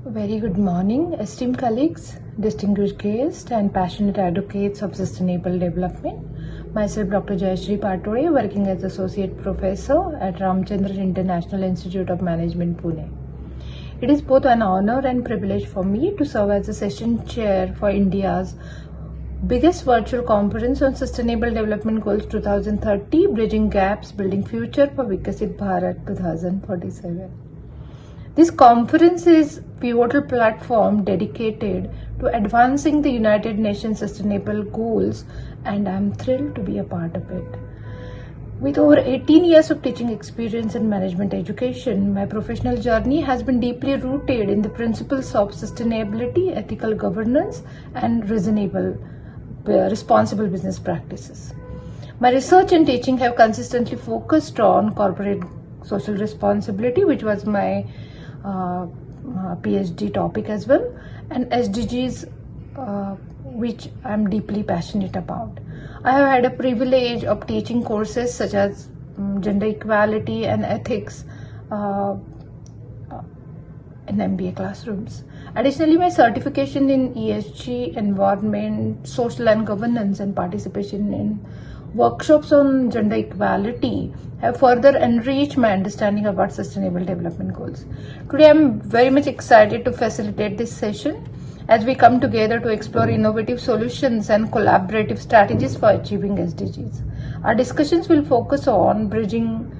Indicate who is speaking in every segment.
Speaker 1: Very good morning, esteemed colleagues, distinguished guests, and passionate advocates of sustainable development. Myself, Dr. Jayashree Patole, working as Associate Professor at Ramchandran International Institute of Management, Pune. It is both an honor and privilege for me to serve as a session chair for India's biggest virtual conference on Sustainable Development Goals 2030, Bridging Gaps, Building Future for Viksit Bharat 2047. This conference is a pivotal platform dedicated to advancing the United Nations Sustainable Goals, and I am thrilled to be a part of it. With over 18 years of teaching experience in management education, my professional journey has been deeply rooted in the principles of sustainability, ethical governance, and responsible business practices. My research and teaching have consistently focused on corporate social responsibility, which was my PhD topic as well, and SDGs, which I'm deeply passionate about. I have had a privilege of teaching courses such as gender equality and ethics in MBA classrooms. Additionally, my certification in ESG, environment, social and governance, and participation in workshops on gender equality have further enriched my understanding about sustainable development goals. Today, I'm very much excited to facilitate this session as we come together to explore innovative solutions and collaborative strategies for achieving SDGs. Our discussions will focus on bridging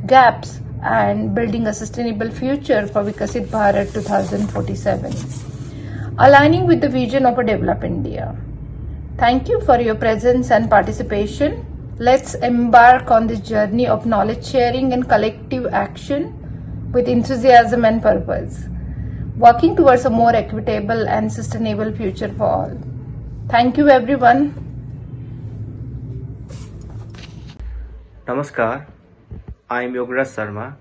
Speaker 1: gaps and building a sustainable future for Viksit Bharat 2047, aligning with the vision of a developed India. Thank you for your presence and participation. Let's embark on this journey of knowledge sharing and collective action with enthusiasm and purpose, working towards a more equitable and sustainable future for all. Thank you, everyone.
Speaker 2: Namaskar, I am Yograj Sharma.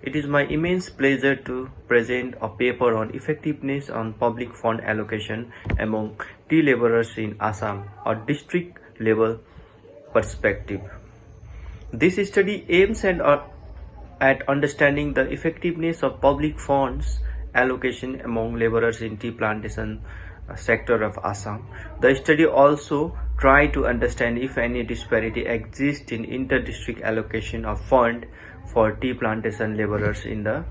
Speaker 2: It is my immense pleasure to present a paper on effectiveness on public fund allocation among tea laborers in Assam, a district level perspective. This study aims at understanding the effectiveness of public funds allocation among laborers in tea plantation sector of Assam. The study also tried to understand if any disparity exists in inter-district allocation of fund for tea plantation laborers in the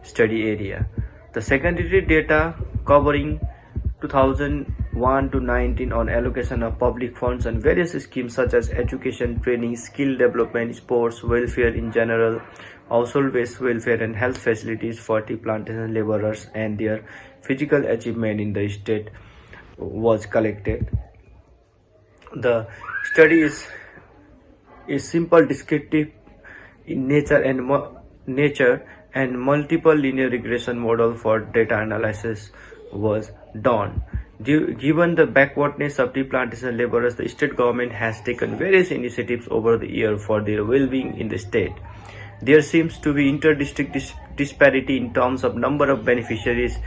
Speaker 2: study area. The secondary data covering 2001 to 19 on allocation of public funds and various schemes such as education, training, skill development, sports, welfare in general, household-based welfare and health facilities for tea plantation laborers and their physical achievement in the state was collected. The study is simple, descriptive in nature and multiple linear regression model for data analysis was done. Given the backwardness of tea plantation laborers, the state government has taken various initiatives over the year for their well-being in the state. There seems to be inter-district disparity in terms of number of beneficiaries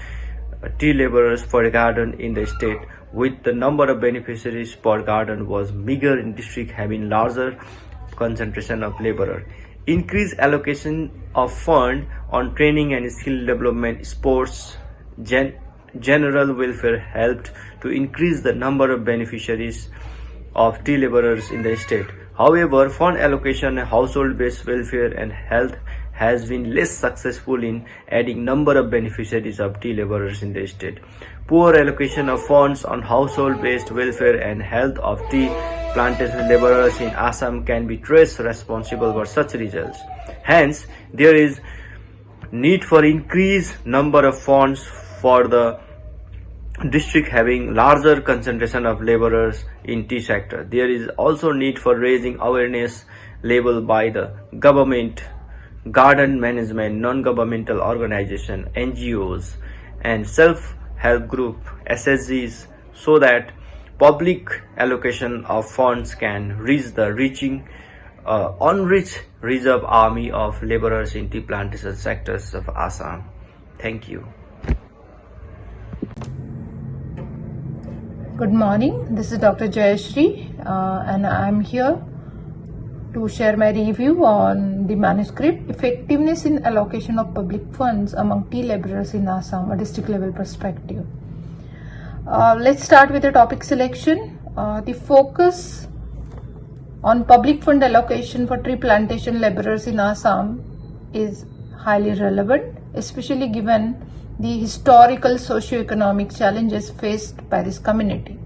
Speaker 2: tea laborers per garden in the state, with the number of beneficiaries per garden was bigger in district having larger concentration of laborers. Increased allocation of fund on training and skill development, sports, general welfare helped to increase the number of beneficiaries of tea laborers in the state. However, fund allocation, household-based welfare and health has been less successful in adding number of beneficiaries of tea laborers in the state. Poor allocation of funds on household-based welfare and health of tea plantation laborers in Assam can be traced responsible for such results. Hence, there is need for increased number of funds for the district having larger concentration of laborers in tea sector. There is also need for raising awareness level by the government, garden management, non-governmental organization, NGOs, and self-help group SSGs, so that public allocation of funds can reach the unreached reserve army of laborers in tea plantation sectors of Assam. Thank you.
Speaker 1: Good morning. This is Dr. Jayashree, and I'm here to share my review on the manuscript Effectiveness in Allocation of Public Funds Among Tea Laborers in Assam, a district level perspective. Let's start with the topic selection. The focus on public fund allocation for tree plantation laborers in Assam is highly relevant, especially given the historical socio-economic challenges faced by this community.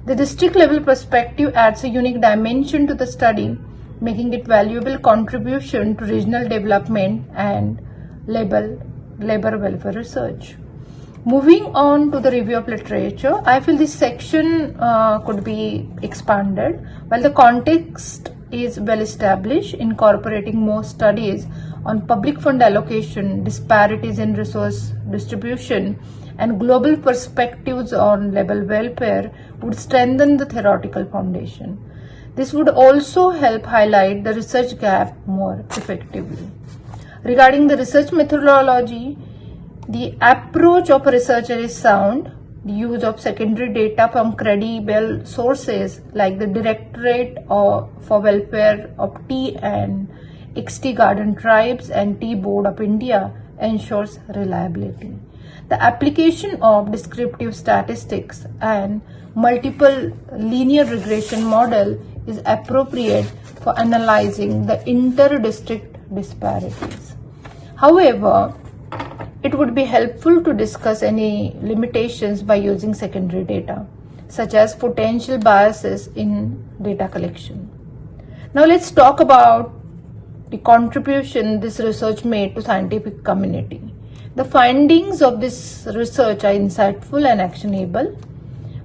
Speaker 1: The district level perspective adds a unique dimension to the study, making it valuable contribution to regional development and labor welfare research. Moving on to the review of literature, I feel this section could be expanded. While the context is well established, incorporating more studies on public fund allocation, disparities in resource distribution, and global perspectives on labor welfare would strengthen the theoretical foundation. This would also help highlight the research gap more effectively. Regarding the research methodology, the approach of a researcher is sound. The use of secondary data from credible sources like the Directorate for Welfare of Tea and XT Garden Tribes and Tea Board of India ensures reliability. The application of descriptive statistics and multiple linear regression model is appropriate for analyzing the inter-district disparities. However, it would be helpful to discuss any limitations by using secondary data, such as potential biases in data collection. Now let's talk about the contribution this research made to scientific community. The findings of this research are insightful and actionable.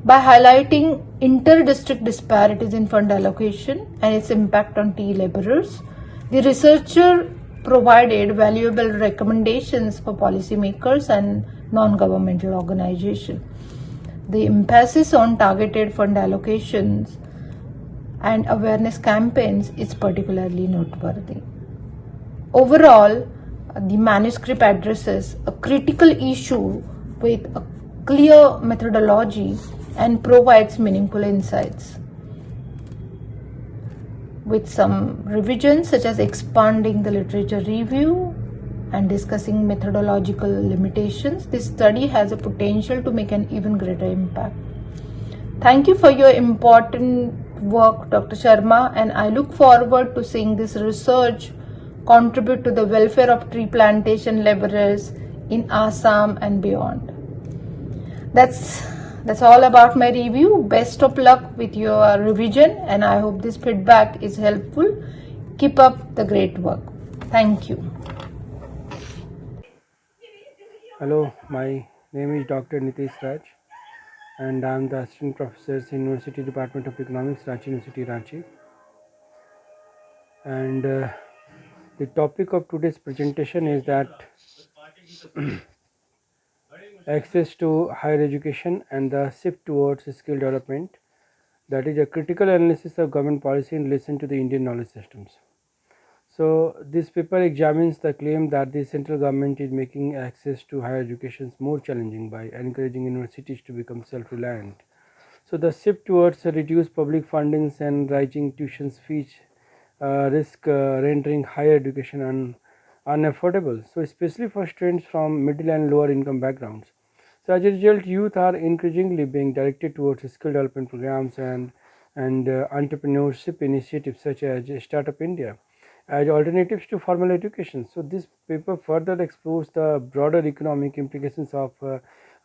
Speaker 1: By highlighting inter-district disparities in fund allocation and its impact on tea laborers, the researcher provided valuable recommendations for policymakers and non-governmental organizations. The emphasis on targeted fund allocations and awareness campaigns is particularly noteworthy. Overall, the manuscript addresses a critical issue with a clear methodology and provides meaningful insights. With some revisions such as expanding the literature review and discussing methodological limitations, this study has a potential to make an even greater impact. Thank you for your important work, Dr. Sharma, and I look forward to seeing this research contribute to the welfare of tree plantation laborers in Assam and beyond. That's all about my review. Best of luck with your revision, and I hope this feedback is helpful. Keep up the great work. Thank you.
Speaker 3: Hello, my name is Dr. Nitesh Raj, and I am the Assistant Professor in University Department of Economics, Ranchi University, Ranchi. And the topic of today's presentation is that access to higher education and the shift towards skill development, that is a critical analysis of government policy in relation to the Indian knowledge systems. So this paper examines the claim that the central government is making access to higher education more challenging by encouraging universities to become self-reliant. So the shift towards reduced public fundings and rising tuition fees risk rendering higher education unaffordable, so especially for students from middle and lower income backgrounds. So as a result, youth are increasingly being directed towards skill development programs and entrepreneurship initiatives such as Startup India as alternatives to formal education. So this paper further explores the broader economic implications of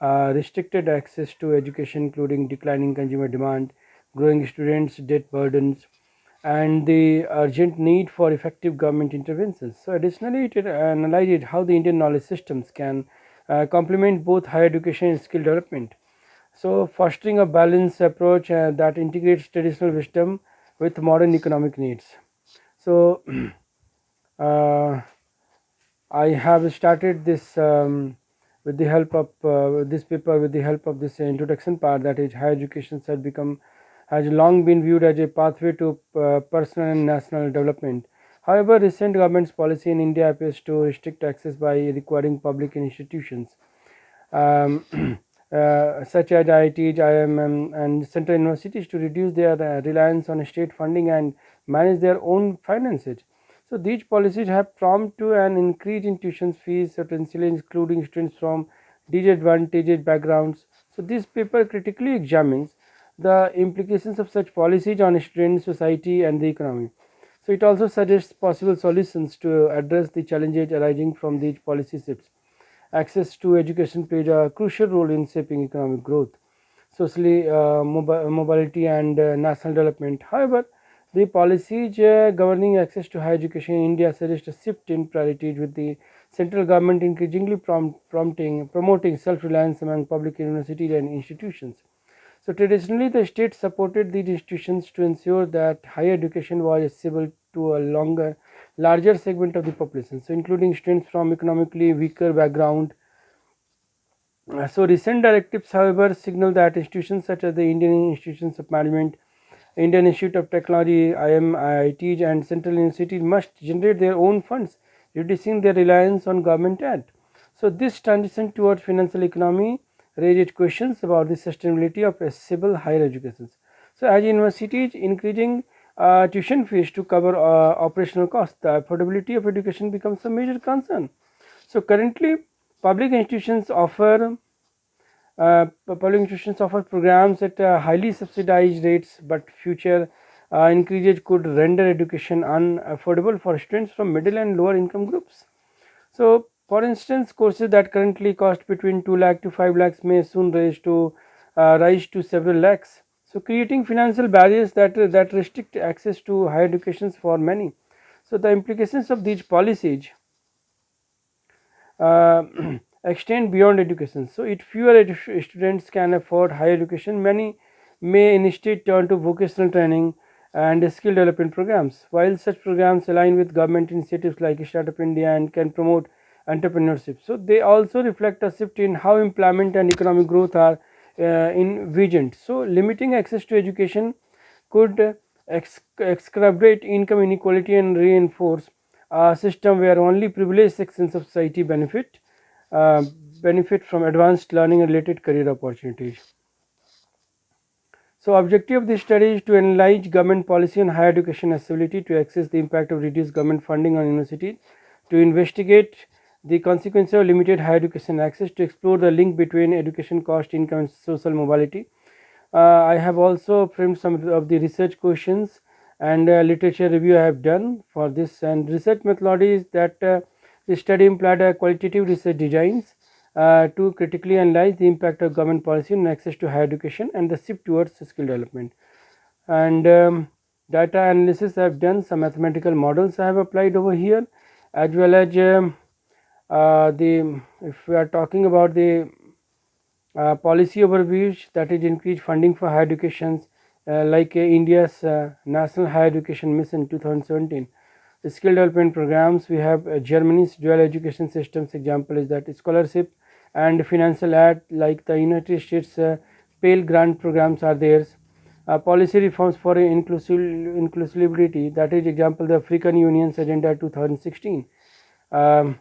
Speaker 3: restricted access to education, including declining consumer demand, growing students' debt burdens, and the urgent need for effective government interventions. So additionally, it analyzed how the Indian knowledge systems can complement both higher education and skill development. So fostering a balanced approach that integrates traditional wisdom with modern economic needs. So I have started this with the help of this paper with the help of this introduction part, that is, higher education has long been viewed as a pathway to personal and national development. However, recent government's policy in India appears to restrict access by requiring public institutions such as IITs, IIM, and central universities to reduce their reliance on state funding and manage their own finances. So these policies have prompted to an increase in tuition fees, potentially including students from disadvantaged backgrounds. So this paper critically examines the implications of such policies on students, society, and the economy. So it also suggests possible solutions to address the challenges arising from these policy shifts. Access to education played a crucial role in shaping economic growth, socially mobility, and national development. However, the policies governing access to higher education in India suggest a shift in priorities, with the central government increasingly promoting self-reliance among public universities and institutions. So traditionally, the state supported these institutions to ensure that higher education was accessible to a larger segment of the population, so including students from economically weaker background. So recent directives, however, signal that institutions such as the Indian Institutions of Management, Indian Institute of Technology, IITs, and central universities must generate their own funds, reducing their reliance on government aid. So this transition towards financial economy raised questions about the sustainability of accessible higher education. So as universities increasing tuition fees to cover operational costs, the affordability of education becomes a major concern. So currently, public institutions offer public institutions offer programs at highly subsidized rates, but future increases could render education unaffordable for students from middle and lower income groups. So, for instance, courses that currently cost between 2 lakh to 5 lakhs may soon rise to several lakhs. So, creating financial barriers that restrict access to higher education for many. So, the implications of these policies uh, extend beyond education. So, if fewer students can afford higher education, many may instead turn to vocational training and skill development programs. While such programs align with government initiatives like Startup India and can promote entrepreneurship, so they also reflect a shift in how employment and economic growth are envisioned. So, limiting access to education could exacerbate income inequality and reinforce a system where only privileged sections of society uh, benefit from advanced learning and related career opportunities. So, objective of this study is to analyze government policy on higher education accessibility, to assess the impact of reduced government funding on universities, to investigate the consequences of limited higher education access, to explore the link between education cost, income, and social mobility. I have also framed some of the research questions and literature review I have done for this, and research methodology is that the study employed a qualitative research designs to critically analyze the impact of government policy on access to higher education and the shift towards skill development. And data analysis I have done, some mathematical models I have applied over here, as well as the if we are talking about the policy overviews, that is increased funding for higher education, like India's National Higher Education Mission 2017. The skill development programs, we have Germany's dual education systems. Example is that scholarship and financial aid, like the United States Pell Grant programs are theirs. Policy reforms for inclusivity, that is example the African Union's Agenda 2016. um,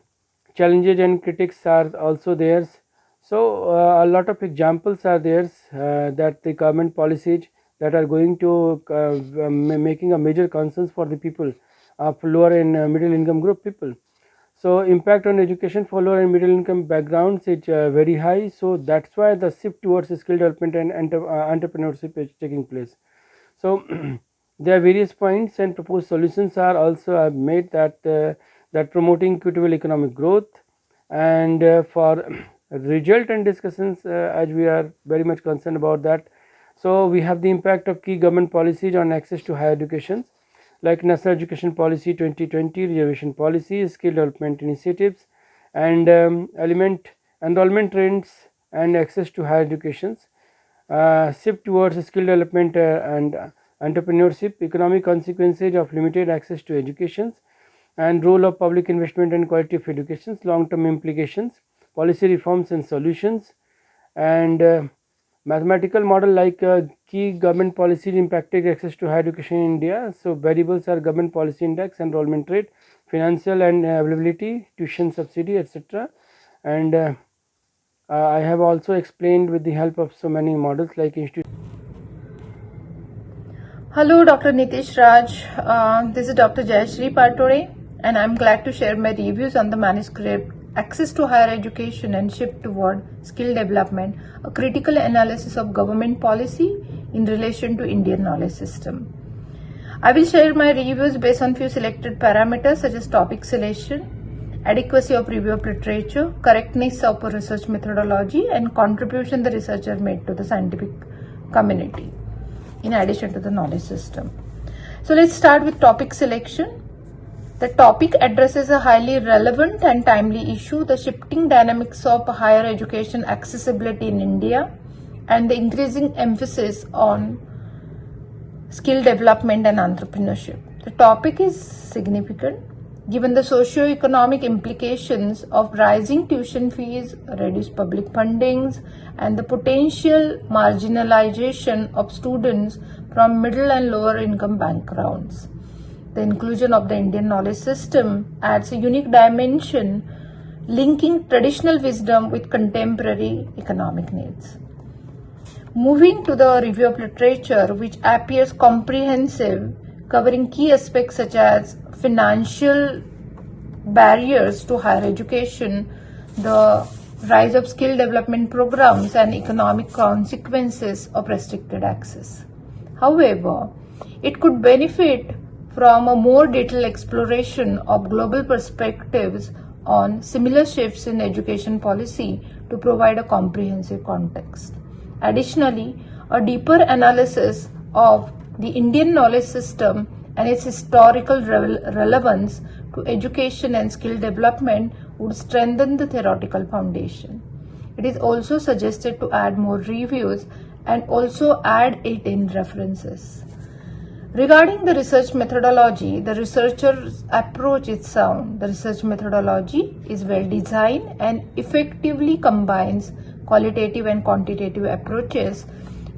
Speaker 3: Challenges and critics are also there. So a lot of examples are there that the government policies that are going to making a major concerns for the people of lower and middle income group people. So impact on education for lower and middle income backgrounds is very high. So that's why the shift towards skill development and entrepreneurship is taking place. So there are various points and proposed solutions are also made that promoting equitable economic growth, and for result and discussions, as we are very much concerned about that. So we have the impact of key government policies on access to higher education, like National Education Policy 2020, reservation policy, skill development initiatives, and enrollment trends and access to higher education, shift towards skill development and entrepreneurship, economic consequences of limited access to education, and role of public investment and quality of education, long-term implications, policy reforms and solutions, and mathematical model like key government policies impacting access to higher education in India. So variables are government policy index, enrollment rate, financial and availability, tuition subsidy, etc. And I have also explained with the help of so many models like institute.
Speaker 1: Hello, Dr. Nitesh Raj. This is Dr. Jayashree Patole, and I'm glad to share my reviews on the manuscript Access to Higher Education and Shift Toward Skill Development, a critical analysis of government policy in relation to Indian knowledge system. I will share my reviews based on few selected parameters such as topic selection, adequacy of review of literature, correctness of a research methodology, and contribution the researcher made to the scientific community in addition to the knowledge system. So let's start with topic selection. The topic addresses a highly relevant and timely issue, the shifting dynamics of higher education accessibility in India and the increasing emphasis on skill development and entrepreneurship. The topic is significant given the socio-economic implications of rising tuition fees, reduced public fundings, and the potential marginalization of students from middle and lower income backgrounds. The inclusion of the Indian knowledge system adds a unique dimension linking traditional wisdom with contemporary economic needs. Moving to the review of literature, which appears comprehensive, covering key aspects such as financial barriers to higher education, the rise of skill development programs, and economic consequences of restricted access. However, it could benefit from a more detailed exploration of global perspectives on similar shifts in education policy to provide a comprehensive context. Additionally, a deeper analysis of the Indian knowledge system and its historical relevance to education and skill development would strengthen the theoretical foundation. It is also suggested to add more reviews and also add it in references. Regarding the research methodology, the researcher's approach is sound. The research methodology is well designed and effectively combines qualitative and quantitative approaches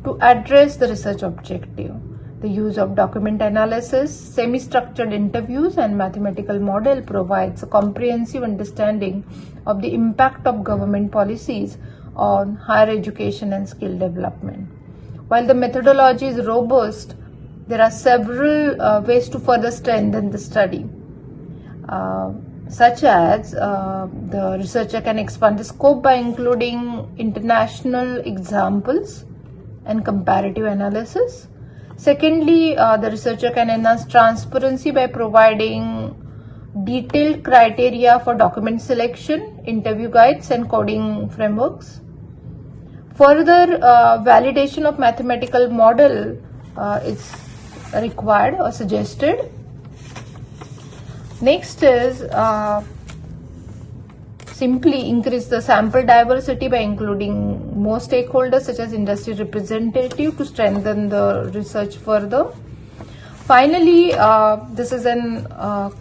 Speaker 1: to address the research objective. The use of document analysis, semi-structured interviews, and mathematical model provides a comprehensive understanding of the impact of government policies on higher education and skill development. While the methodology is robust, there are several ways to further strengthen the study, such as the researcher can expand the scope by including international examples and comparative analysis. Secondly, the researcher can enhance transparency by providing detailed criteria for document selection, interview guides, and coding frameworks. Further, validation of mathematical model is required or suggested. Next is simply increase the sample diversity by including more stakeholders such as industry representative to strengthen the research further. Finally, this is an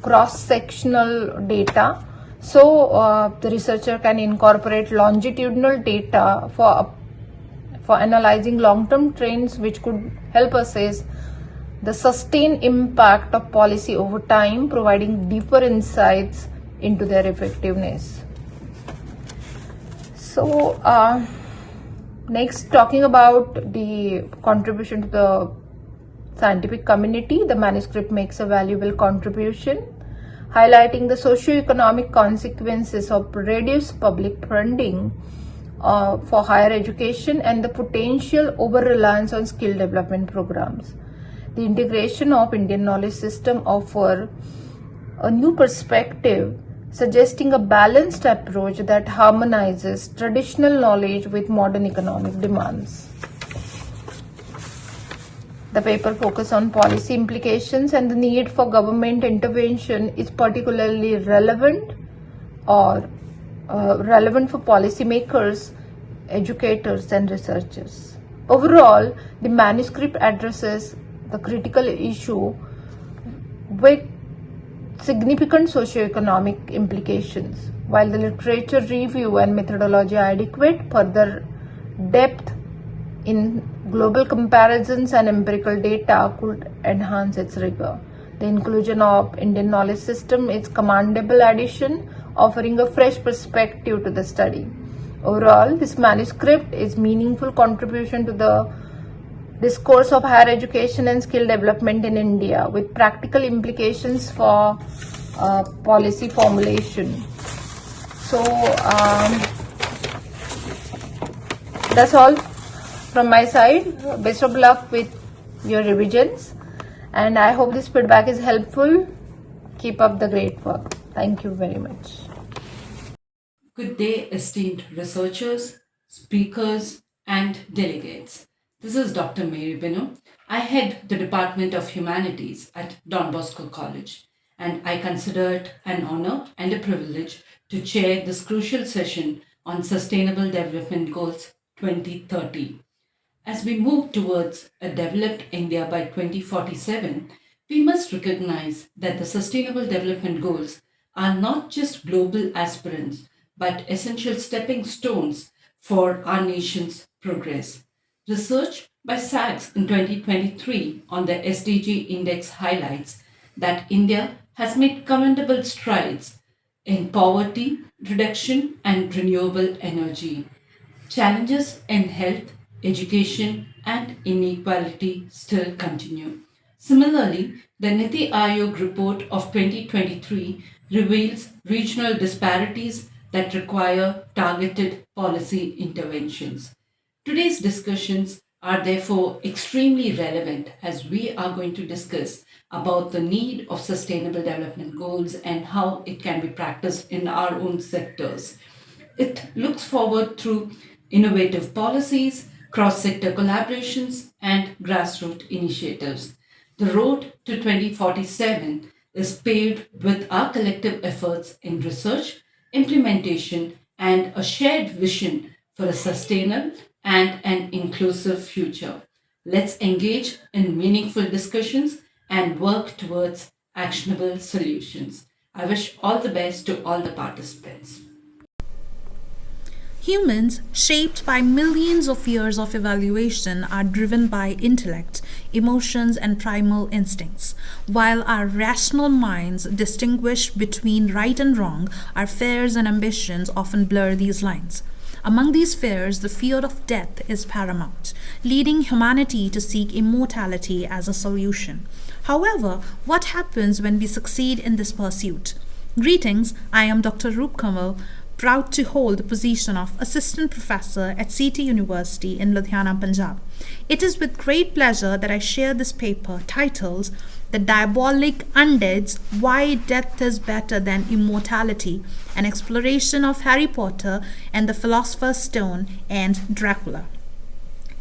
Speaker 1: cross-sectional data. So the researcher can incorporate longitudinal data for analyzing long-term trends, which could help assess the sustained impact of policy over time, providing deeper insights into their effectiveness. So next, talking about the contribution to the scientific community, the manuscript makes a valuable contribution, highlighting the socio-economic consequences of reduced public funding for higher education and the potential over-reliance on skill development programs. The integration of Indian knowledge system offer a new perspective, suggesting a balanced approach that harmonizes traditional knowledge with modern economic demands. The paper focuses on policy implications, and the need for government intervention is particularly relevant for policymakers, educators, and researchers. Overall, the manuscript addresses the critical issue with significant socio-economic implications. While the literature review and methodology are adequate, further depth in global comparisons and empirical data could enhance its rigor. The inclusion of Indian knowledge system is commendable addition, offering a fresh perspective to the study. Overall, this manuscript is meaningful contribution to the discourse of higher education and skill development in India with practical implications for policy formulation. So that's all from my side. Best of luck with your revisions, and I hope this feedback is helpful. Keep up the great work. Thank you very much.
Speaker 4: Good day, esteemed researchers, speakers, and delegates. This is Dr. Mary Binu. I head the Department of Humanities at Don Bosco College, and I consider it an honor and a privilege to chair this crucial session on Sustainable Development Goals 2030. As we move towards a developed India by 2047, we must recognize that the Sustainable Development Goals are not just global aspirants, but essential stepping stones for our nation's progress. Research by SAGS in 2023 on the SDG Index highlights that India has made commendable strides in poverty reduction and renewable energy. Challenges in health, education, and inequality still continue. Similarly, the Niti Aayog report of 2023 reveals regional disparities that require targeted policy interventions. Today's discussions are therefore extremely relevant as we are going to discuss about the need of sustainable development goals and how it can be practiced in our own sectors. It looks forward through innovative policies, cross-sector collaborations, and grassroots initiatives. The road to 2047 is paved with our collective efforts in research, implementation, and a shared vision for a sustainable and an inclusive future. Let's engage in meaningful discussions and work towards actionable solutions. I wish all the best to all the participants.
Speaker 5: Humans, shaped by millions of years of evaluation, are driven by intellect, emotions, and primal instincts. While our rational minds distinguish between right and wrong, our fears and ambitions often blur these lines. Among these fears, the fear of death is paramount, leading humanity to seek immortality as a solution. However, what happens when we succeed in this pursuit? Greetings, I am Dr. Roop Kanwal, proud to hold the position of Assistant Professor at CT University in Ludhiana, Punjab. It is with great pleasure that I share this paper titled The Diabolic Undeads, Why Death is Better Than Immortality, an exploration of Harry Potter and the Philosopher's Stone and Dracula.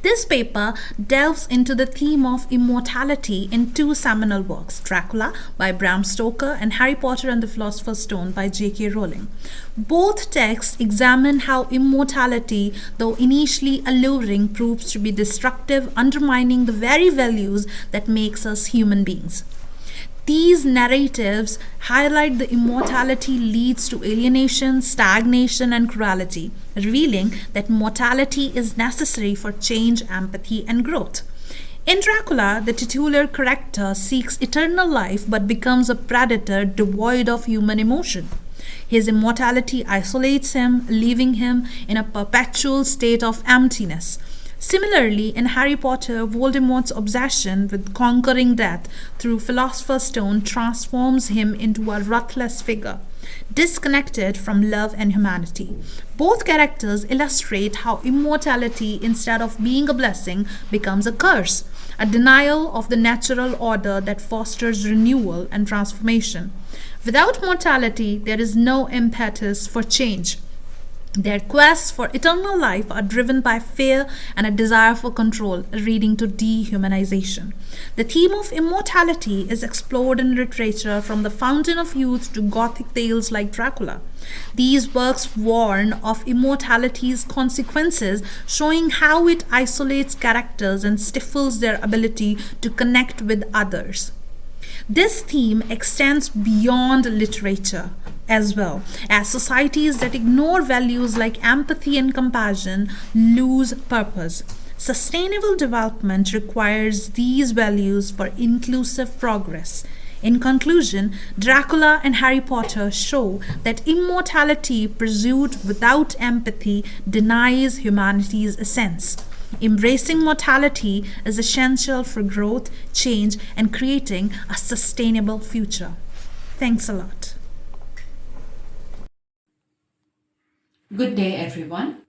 Speaker 5: This paper delves into the theme of immortality in two seminal works, Dracula by Bram Stoker and Harry Potter and the Philosopher's Stone by J.K. Rowling. Both texts examine how immortality, though initially alluring, proves to be destructive, undermining the very values that makes us human beings. These narratives highlight the immortality leads to alienation, stagnation, and cruelty, revealing that mortality is necessary for change, empathy, and growth. In Dracula, the titular character seeks eternal life but becomes a predator devoid of human emotion. His immortality isolates him, leaving him in a perpetual state of emptiness. Similarly, in Harry Potter, Voldemort's obsession with conquering death through Philosopher's Stone transforms him into a ruthless figure, disconnected from love and humanity. Both characters illustrate how immortality, instead of being a blessing, becomes a curse, a denial of the natural order that fosters renewal and transformation. Without mortality, there is no impetus for change. Their quests for eternal life are driven by fear and a desire for control, leading to dehumanization. The theme of immortality is explored in literature from the Fountain of Youth to Gothic tales like Dracula. These works warn of immortality's consequences, showing how it isolates characters and stifles their ability to connect with others. This theme extends beyond literature as well, as societies that ignore values like empathy and compassion lose purpose. Sustainable development requires these values for inclusive progress. In conclusion, Dracula and Harry Potter show that immortality pursued without empathy denies humanity's essence. Embracing mortality is essential for growth, change, and creating a sustainable future. Thanks a lot.
Speaker 4: Good day, everyone.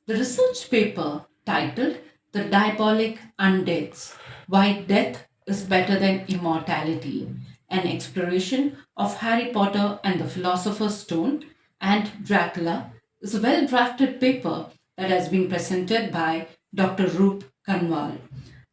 Speaker 4: The research paper titled The Diabolic Undeaths: Why Death is Better Than Immortality, an exploration of Harry Potter and the Philosopher's Stone and Dracula, is a well drafted paper that has been presented by Dr. Roop Kanwal.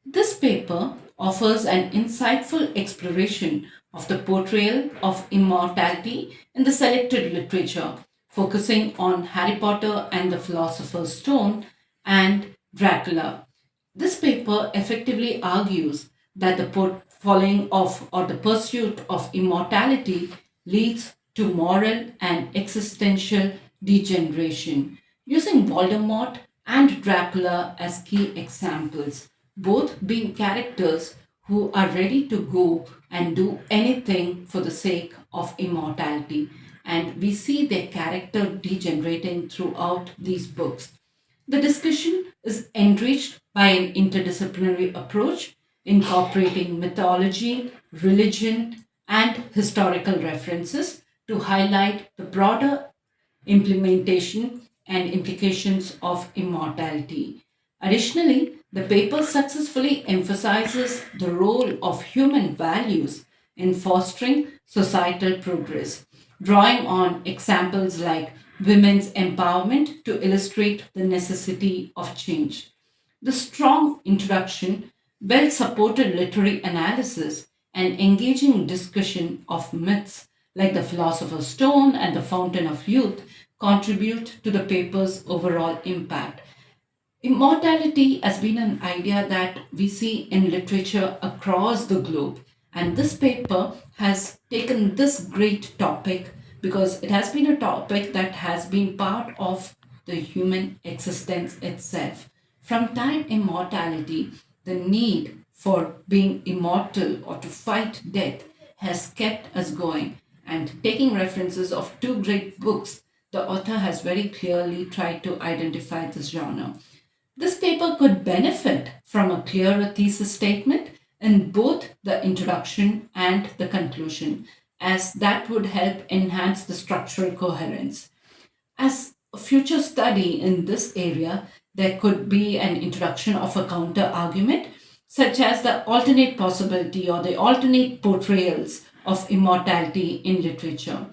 Speaker 4: This paper offers an insightful exploration of the portrayal of immortality in the selected literature, focusing on Harry Potter and the Philosopher's Stone and Dracula. This paper effectively argues that the following of or the pursuit of immortality leads to moral and existential degeneration, using Voldemort and Dracula as key examples, both being characters who are ready to go and do anything for the sake of immortality. And we see their character degenerating throughout these books. The discussion is enriched by an interdisciplinary approach incorporating mythology, religion, and historical references to highlight the broader implementation and implications of immortality. Additionally, the paper successfully emphasizes the role of human values in fostering societal progress, drawing on examples like women's empowerment to illustrate the necessity of change. The strong introduction, well supported literary analysis, and engaging discussion of myths like the Philosopher's Stone and the Fountain of Youth contribute to the paper's overall impact. Immortality has been an idea that we see in literature across the globe, and this paper has taken this great topic because it has been a topic that has been part of the human existence itself. From time immortality, the need for being immortal or to fight death has kept us going. And taking references of two great books, the author has very clearly tried to identify this genre. This paper could benefit from a clearer thesis statement in both the introduction and the conclusion, as that would help enhance the structural coherence. As a future study in this area, there could be an introduction of a counter argument, such as the alternate possibility or the alternate portrayals of immortality in literature.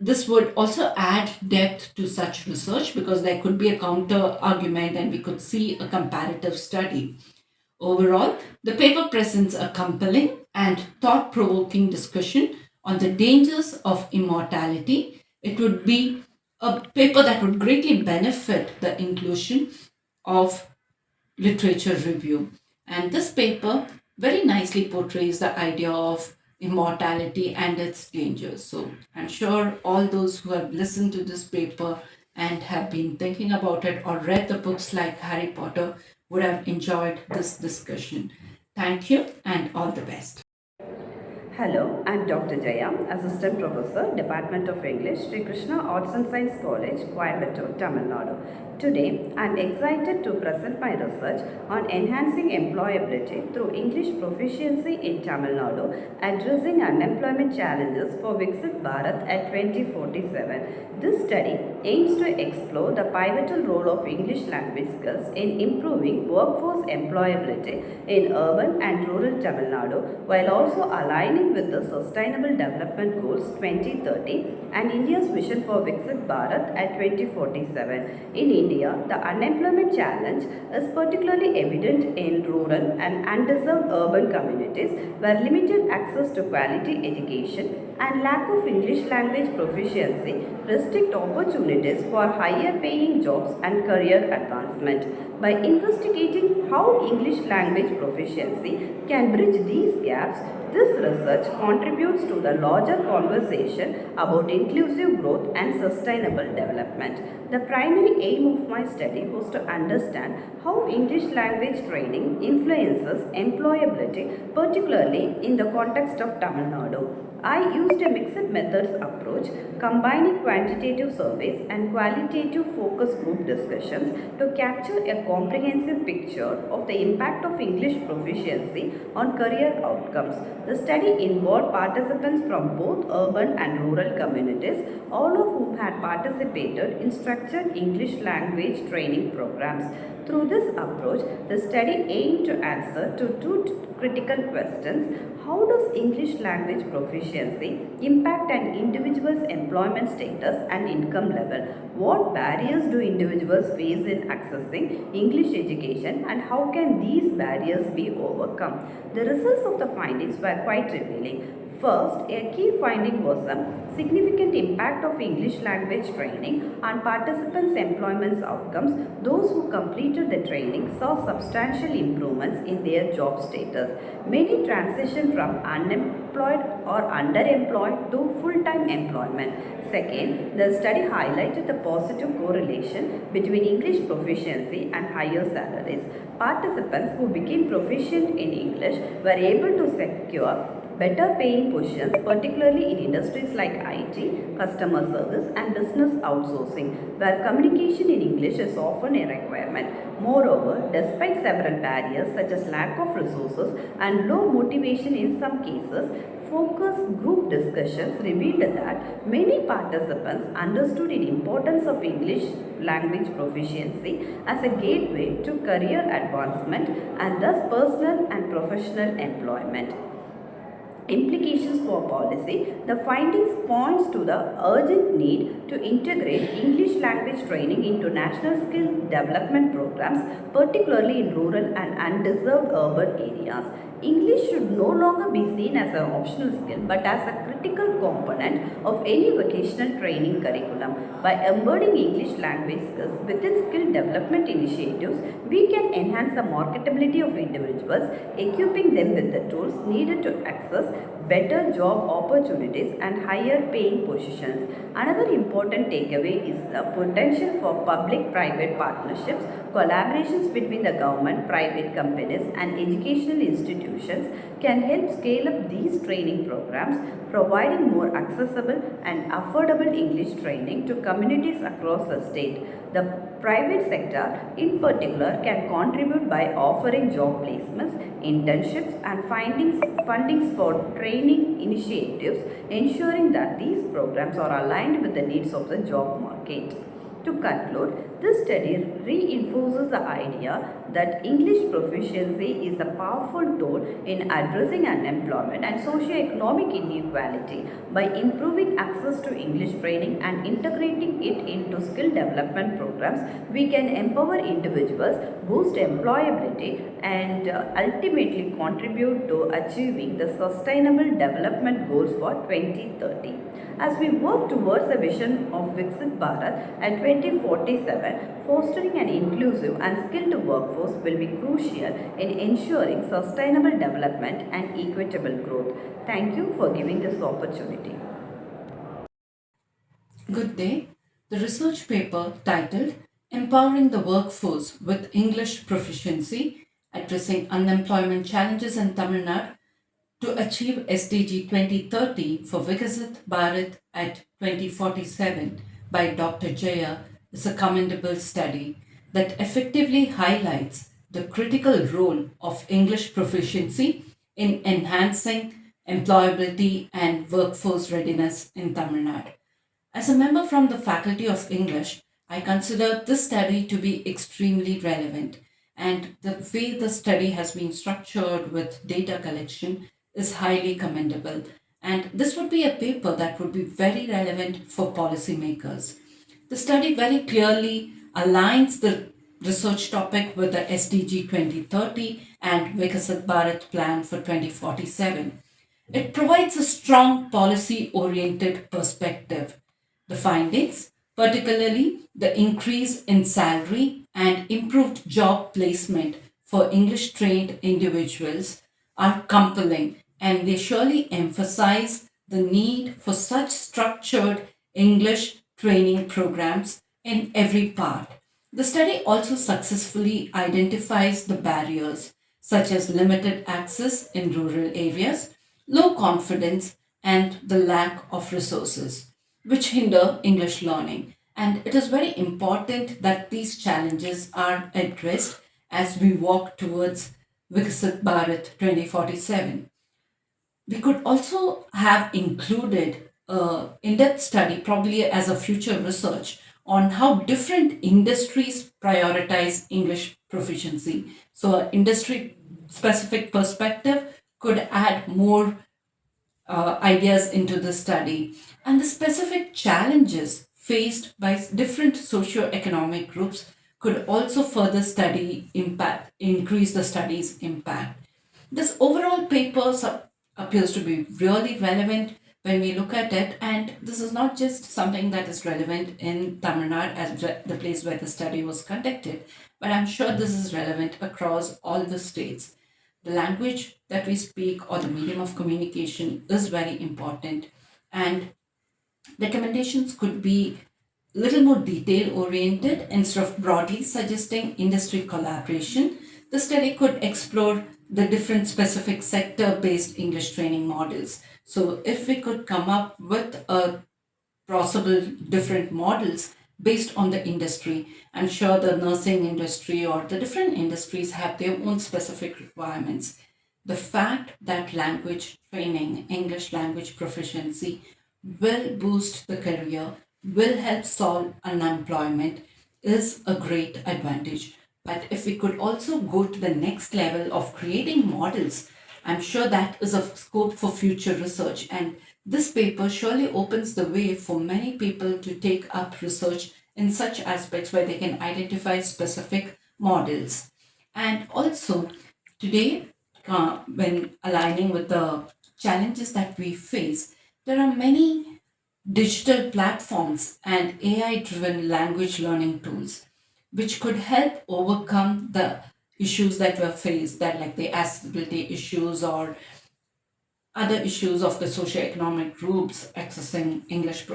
Speaker 4: This would also add depth to such research because there could be a counter argument and we could see a comparative study. Overall, the paper presents a compelling and thought provoking discussion on the dangers of immortality. It would be a paper that would greatly benefit the inclusion of literature review. And this paper very nicely portrays the idea of immortality and its dangers. So I'm sure all those who have listened to this paper and have been thinking about it or read the books like Harry Potter would have enjoyed this discussion. Thank you and all the best.
Speaker 6: Hello, I'm Dr. Jaya, Assistant Professor, Department of English, Sri Krishna Arts and Science College, Coimbatore, Tamil Nadu. Today, I'm excited to present my research on enhancing employability through English proficiency in Tamil Nadu, addressing unemployment challenges for Viksit Bharat at 2047. This study aims to explore the pivotal role of English language skills in improving workforce employability in urban and rural Tamil Nadu, while also aligning with the Sustainable Development Goals 2030 and India's vision for Viksit Bharat at 2047. In India, the unemployment challenge is particularly evident in rural and underserved urban communities where limited access to quality education and lack of English language proficiency restrict opportunities for higher paying jobs and career advancement. By investigating how English language proficiency can bridge these gaps, this research contributes to the larger conversation about inclusive growth and sustainable development. The primary aim of my study was to understand how English language training influences employability, particularly in the context of Tamil Nadu. I used a mixed methods approach, combining quantitative surveys and qualitative focus group discussions to capture a comprehensive picture of the impact of English proficiency on career outcomes. The study involved participants from both urban and rural communities, all of whom had participated in structured English language training programs. Through this approach, the study aimed to answer to two critical questions. How does English language proficiency impact an individual's employment status and income level? What barriers do individuals face in accessing English education, and how can these barriers be overcome? The results of the findings were quite revealing. First, a key finding was the significant impact of English language training on participants' employment outcomes. Those who completed the training saw substantial improvements in their job status. Many transitioned from unemployed or underemployed to full-time employment. Second, the study highlighted the positive correlation between English proficiency and higher salaries. Participants who became proficient in English were able to secure better paying positions, particularly in industries like IT, customer service, and business outsourcing, where communication in English is often a requirement. Moreover, despite several barriers such as lack of resources and low motivation in some cases, focus group discussions revealed that many participants understood the importance of English language proficiency as a gateway to career advancement and thus personal and professional employment. Implications for policy. The findings points to the urgent need to integrate English language training into national skill development programs, particularly in rural and undeserved urban areas. English should no longer be seen as an optional skill but as a critical component of any vocational training curriculum. By embedding English language skills within skill development initiatives, we can enhance the marketability of individuals, equipping them with the tools needed to access better job opportunities and higher paying positions. Another important takeaway is the potential for public-private partnerships. Collaborations between the government, private companies, and educational institutions can help scale up these training programs, providing more accessible and affordable English training to communities across the state. The private sector, in particular, can contribute by offering job placements, internships, and fundings for training initiatives, ensuring that these programs are aligned with the needs of the job market. To conclude, this study reinforces the idea that English proficiency is a powerful tool in addressing unemployment and socioeconomic inequality. By improving access to English training and integrating it into skill development programs, we can empower individuals, boost employability, and ultimately contribute to achieving the Sustainable Development Goals for 2030. As we work towards the vision of Viksit Bharat at 2047, fostering an inclusive and skilled workforce will be crucial in ensuring sustainable development and equitable growth. Thank you for giving this opportunity.
Speaker 4: Good day. The research paper titled Empowering the Workforce with English Proficiency, Addressing Unemployment Challenges in Tamil Nadu to Achieve SDG 2030 for Viksit Bharat at 2047 by Dr. Jaya is a commendable study that effectively highlights the critical role of English proficiency in enhancing employability and workforce readiness in Tamil Nadu. As a member from the Faculty of English, I consider this study to be extremely relevant, and the way the study has been structured with data collection is highly commendable. And this would be a paper that would be very relevant for policymakers. The study very clearly aligns the research topic with the SDG 2030 and Viksit Bharat plan for 2047. It provides a strong policy oriented perspective. The findings, particularly the increase in salary and improved job placement for English trained individuals, are compelling, and they surely emphasize the need for such structured English training programs in every part. The study also successfully identifies the barriers such as limited access in rural areas, low confidence, and the lack of resources, which hinder English learning. And it is very important that these challenges are addressed as we walk towards Viksit Bharat 2047. We could also have included in-depth study, probably as a future research, on how different industries prioritize English proficiency. So, an industry specific perspective could add more ideas into the study, and the specific challenges faced by different socio-economic groups could also further study impact, increase the study's impact. This overall paper appears to be really relevant when we look at it, and this is not just something that is relevant in Tamil Nadu as the place where the study was conducted, but I'm sure this is relevant across all the states. The language that we speak or the medium of communication is very important, and recommendations could be little more detail oriented instead of broadly suggesting industry collaboration. The study could explore the different specific sector based English training models. So, if we could come up with a possible different models based on the industry. I'm sure the nursing industry or the different industries have their own specific requirements. The fact that language training, English language proficiency, will boost the career, will help solve unemployment is a great advantage. But if we could also go to the next level of creating models, I'm sure that is of scope for future research. And this paper surely opens the way for many people to take up research in such aspects where they can identify specific models. And also, today, when aligning with the challenges that we face, there are many digital platforms and AI driven language learning tools which could help overcome the issues that were faced, that like the accessibility issues or other issues of the socioeconomic groups accessing English,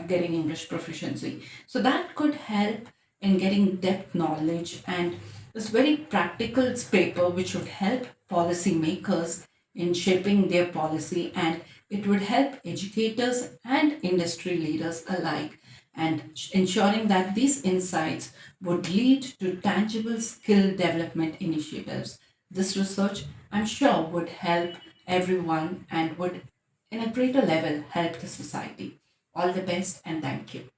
Speaker 4: getting English proficiency. So that could help in getting depth knowledge, and this very practical paper which would help policymakers in shaping their policy, and it would help educators and industry leaders alike, and ensuring that these insights would lead to tangible skill development initiatives. This research, I'm sure, would help everyone and would, in a greater level, help the society. All the best and thank you.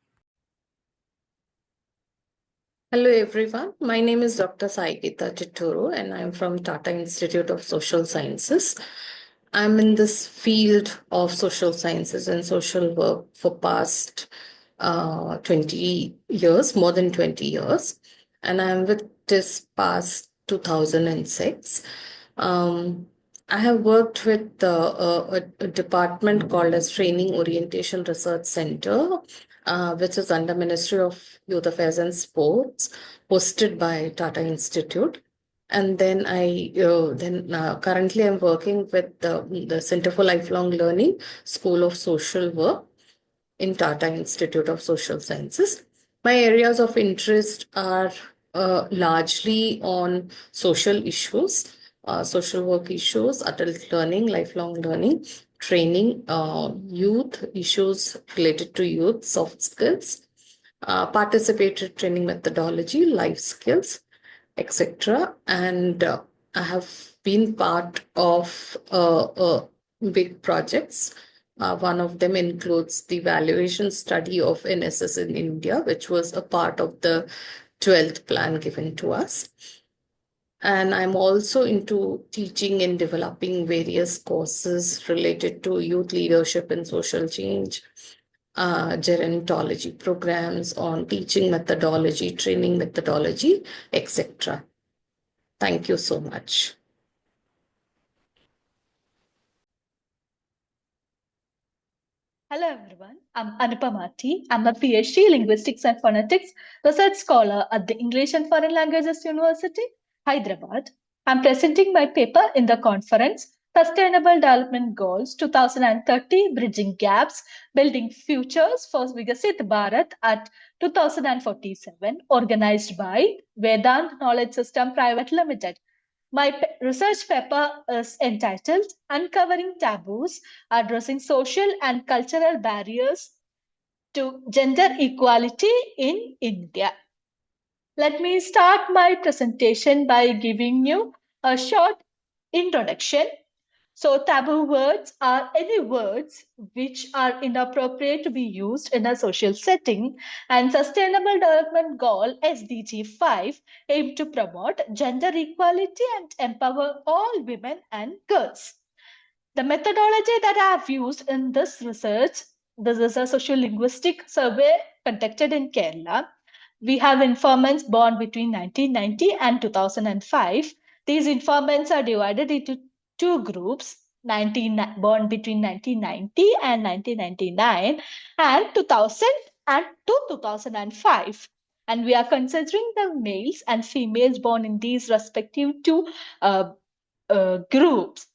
Speaker 1: Hello everyone, my name is Dr. Saigita Chitturu and I'm from Tata Institute of Social Sciences. I'm in this field of social sciences and social work for past 20 years, more than 20 years. And I'm with this past 2006. I have worked with a department called as Training Orientation Research Center, which is under Ministry of Youth Affairs and Sports, hosted by Tata Institute. And then currently I'm working with the Center for Lifelong Learning, School of Social Work in Tata Institute of Social Sciences. My areas of interest are largely on social issues, social work issues, adult learning, lifelong learning, training, youth issues related to youth, soft skills, participatory training methodology, life skills, etc. And I have been part of big projects. One of them includes the evaluation study of NSS in India, which was a part of the 12th plan given to us. And I'm also into teaching and developing various courses related to youth leadership and social change, gerontology programs on teaching methodology, training methodology, etc. Thank you so much.
Speaker 7: Hello everyone, I'm Anupama T. I'm a PhD Linguistics and Phonetics Research Scholar at the English and Foreign Languages University, Hyderabad. I'm presenting my paper in the conference Sustainable Development Goals 2030 Bridging Gaps, Building Futures for Viksit Bharat at 2047, organized by Vedant Knowledge System Private Limited. My research paper is entitled Uncovering Taboos, Addressing Social and Cultural Barriers to Gender Equality in India. Let me start my presentation by giving you a short introduction. So, taboo words are any words which are inappropriate to be used in a social setting, and Sustainable Development Goal SDG 5 aim to promote gender equality and empower all women and girls. The methodology that I have used in this research, this is a social linguistic survey conducted in Kerala. We have informants born between 1990 and 2005. These informants are divided into two groups, born between 1990 and 1999 and 2000 and to 2005. And we are considering the males and females born in these respective two groups.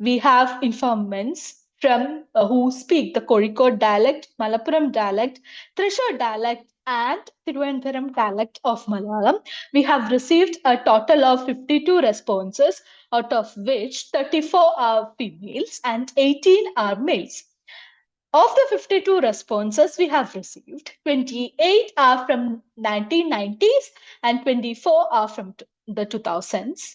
Speaker 7: We have informants from who speak the Kozhikode dialect, Malappuram dialect, Thrissur dialect, and Thiruvananthapuram dialect of Malayalam. We have received a total of 52 responses, out of which 34 are females and 18 are males. Of the 52 responses we have received, 28 are from 1990s and 24 are from the 2000s.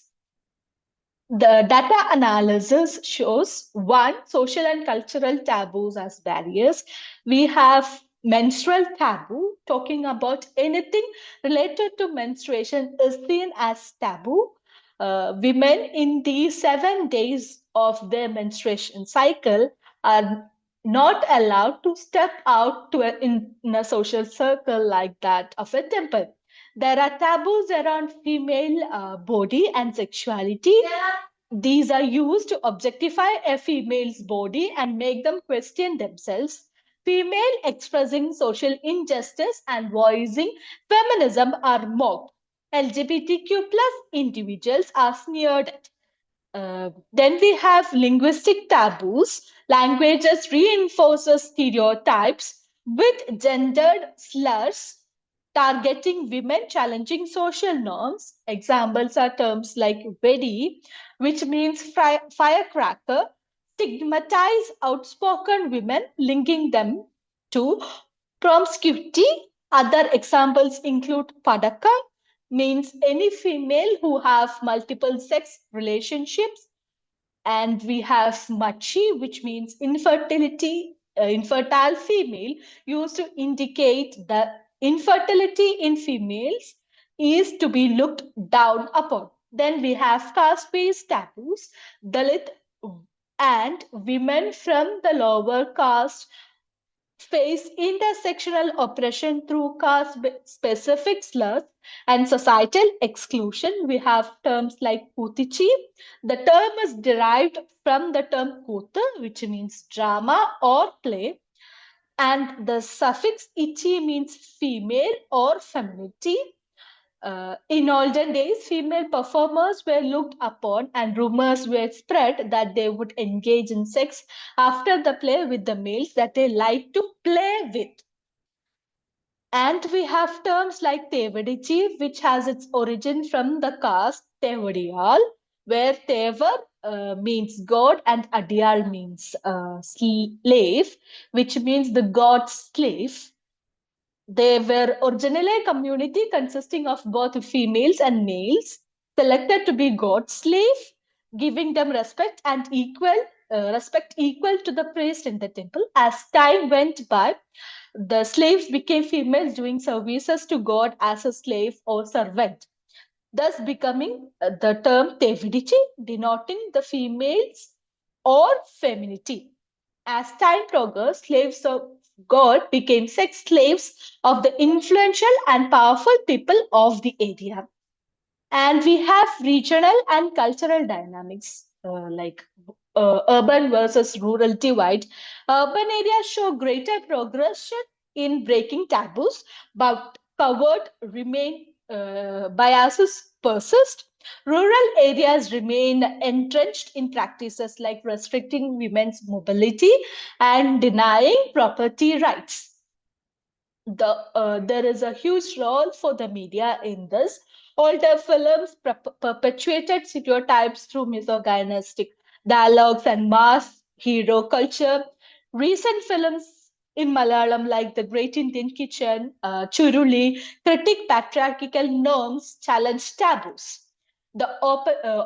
Speaker 7: The data analysis shows one, social and cultural taboos as barriers. We have menstrual taboo, talking about anything related to menstruation is seen as taboo. Women in the 7 days of their menstruation cycle are not allowed to step out to in a social circle like that of a temple. There are taboos around female body and sexuality. These are used to objectify a female's body and make them question themselves. Female expressing social injustice and voicing feminism are mocked. LGBTQ plus individuals are sneered at. Then we have linguistic taboos. Languages reinforces stereotypes with gendered slurs targeting women, challenging social norms. Examples are terms like Vedi, which means firecracker, stigmatize outspoken women, linking them to promiscuity. Other examples include Padaka, means any female who have multiple sex relationships, and we have Machi, which means infertility, infertile female, used to indicate that infertility in females is to be looked down upon. Then we have caste-based taboos, Dalit and women from the lower caste face intersectional oppression through caste-specific slurs and societal exclusion. We have terms like Kutichi. The term is derived from the term Kutu, which means drama or play. And the suffix ichi means female or femininity. In olden days, female performers were looked upon and rumors were spread that they would engage in sex after the play with the males that they like to play with. And we have terms like Tevadichi, which has its origin from the caste Tevadiyal, where Tevar means God and Adiyal means slave, which means the god's slave. They were originally a community consisting of both females and males, selected to be God's slave, giving them respect and respect equal to the priest in the temple. As time went by, the slaves became females doing services to God as a slave or servant, thus becoming the term Tevidichi, denoting the females or femininity. As time progressed, slaves of God became sex slaves of the influential and powerful people of the area. And we have regional and cultural dynamics like urban versus rural divide. Urban areas show greater progression in breaking taboos, but covert biases persist. Rural areas remain entrenched in practices like restricting women's mobility and denying property rights. there is a huge role for the media in this. Older films perpetuated stereotypes through misogynistic dialogues and mass hero culture. Recent films in Malayalam, like The Great Indian Kitchen, Churuli, critique patriarchal norms, challenge taboos. The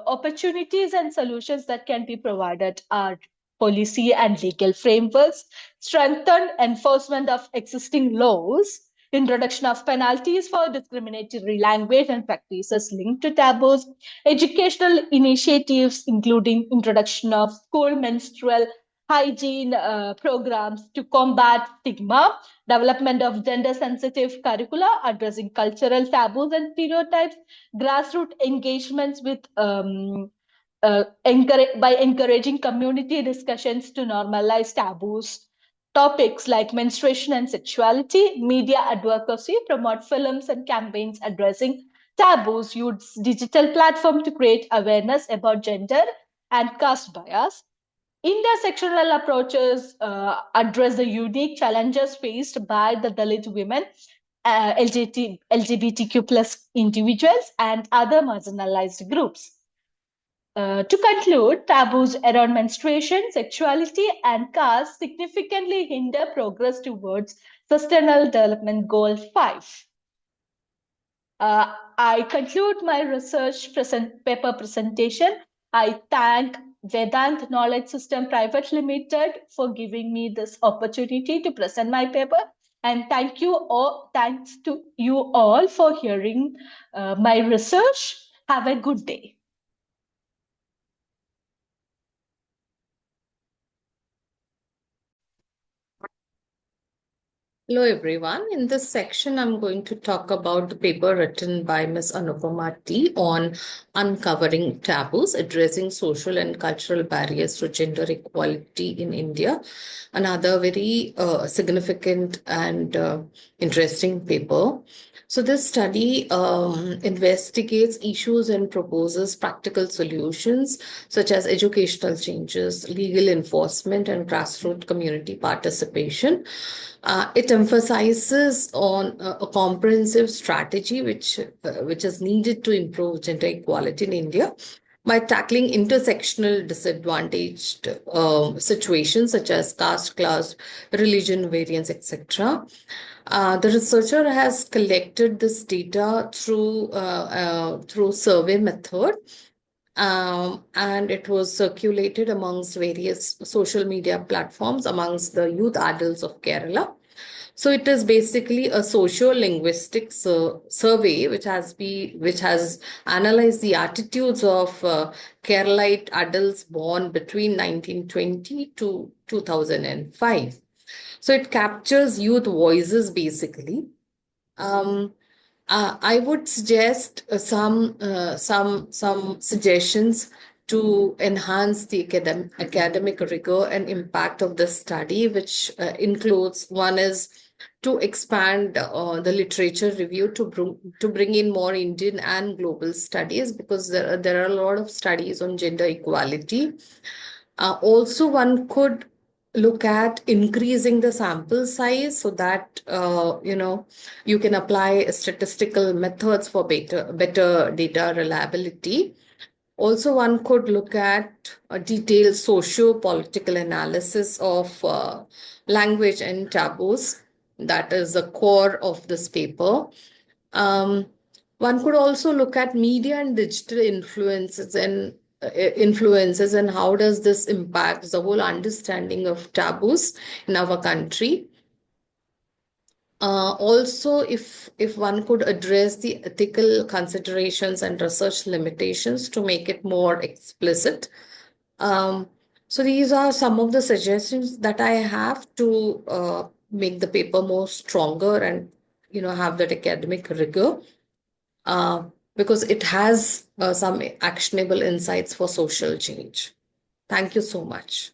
Speaker 7: opportunities and solutions that can be provided are policy and legal frameworks, strengthened enforcement of existing laws, introduction of penalties for discriminatory language and practices linked to taboos, educational initiatives, including introduction of school menstrual hygiene programs to combat stigma, development of gender sensitive curricula addressing cultural taboos and stereotypes, grassroots engagements with by encouraging community discussions to normalize taboos. Topics like menstruation and sexuality, media advocacy, promote films and campaigns addressing taboos, use digital platform to create awareness about gender and caste bias. Intersectional approaches address the unique challenges faced by the Dalit women, LGBTQ plus individuals, and other marginalized groups. To conclude, taboos around menstruation, sexuality, and caste significantly hinder progress towards Sustainable Development Goal 5. I conclude my research paper presentation. I thank Vedant Knowledge System Private Limited for giving me this opportunity to present my paper. And thanks to you all for hearing my research. Have a good day.
Speaker 8: Hello everyone. In this section, I'm going to talk about the paper written by Ms. Anupama T on uncovering taboos, addressing social and cultural barriers to gender equality in India. Another very significant and interesting paper. So this study investigates issues and proposes practical solutions such as educational changes, legal enforcement, and grassroots community participation. It emphasizes on a comprehensive strategy which is needed to improve gender equality in India by tackling intersectional disadvantaged situations such as caste, class, religion, variance, etc. The researcher has collected this data through survey method, and it was circulated amongst various social media platforms amongst the youth adults of Kerala. So it is basically a socio-linguistic survey which has analyzed the attitudes of Keralite adults born between 1920 to 2005. So it captures youth voices basically. I would suggest some suggestions to enhance the academic rigor and impact of the study, which includes one is to expand the literature review to bring in more Indian and global studies, because there are a lot of studies on gender equality. Also, one could look at increasing the sample size so that you can apply statistical methods for better data reliability. Also, one could look at a detailed socio-political analysis of language and taboos. That is the core of this paper. One could also look at media and digital influences and how does this impact the whole understanding of taboos in our country. Also, if one could address the ethical considerations and research limitations to make it more explicit. So these are some of the suggestions that I have to make the paper more stronger and have that academic rigor, because it has some actionable insights for social change. Thank you so much.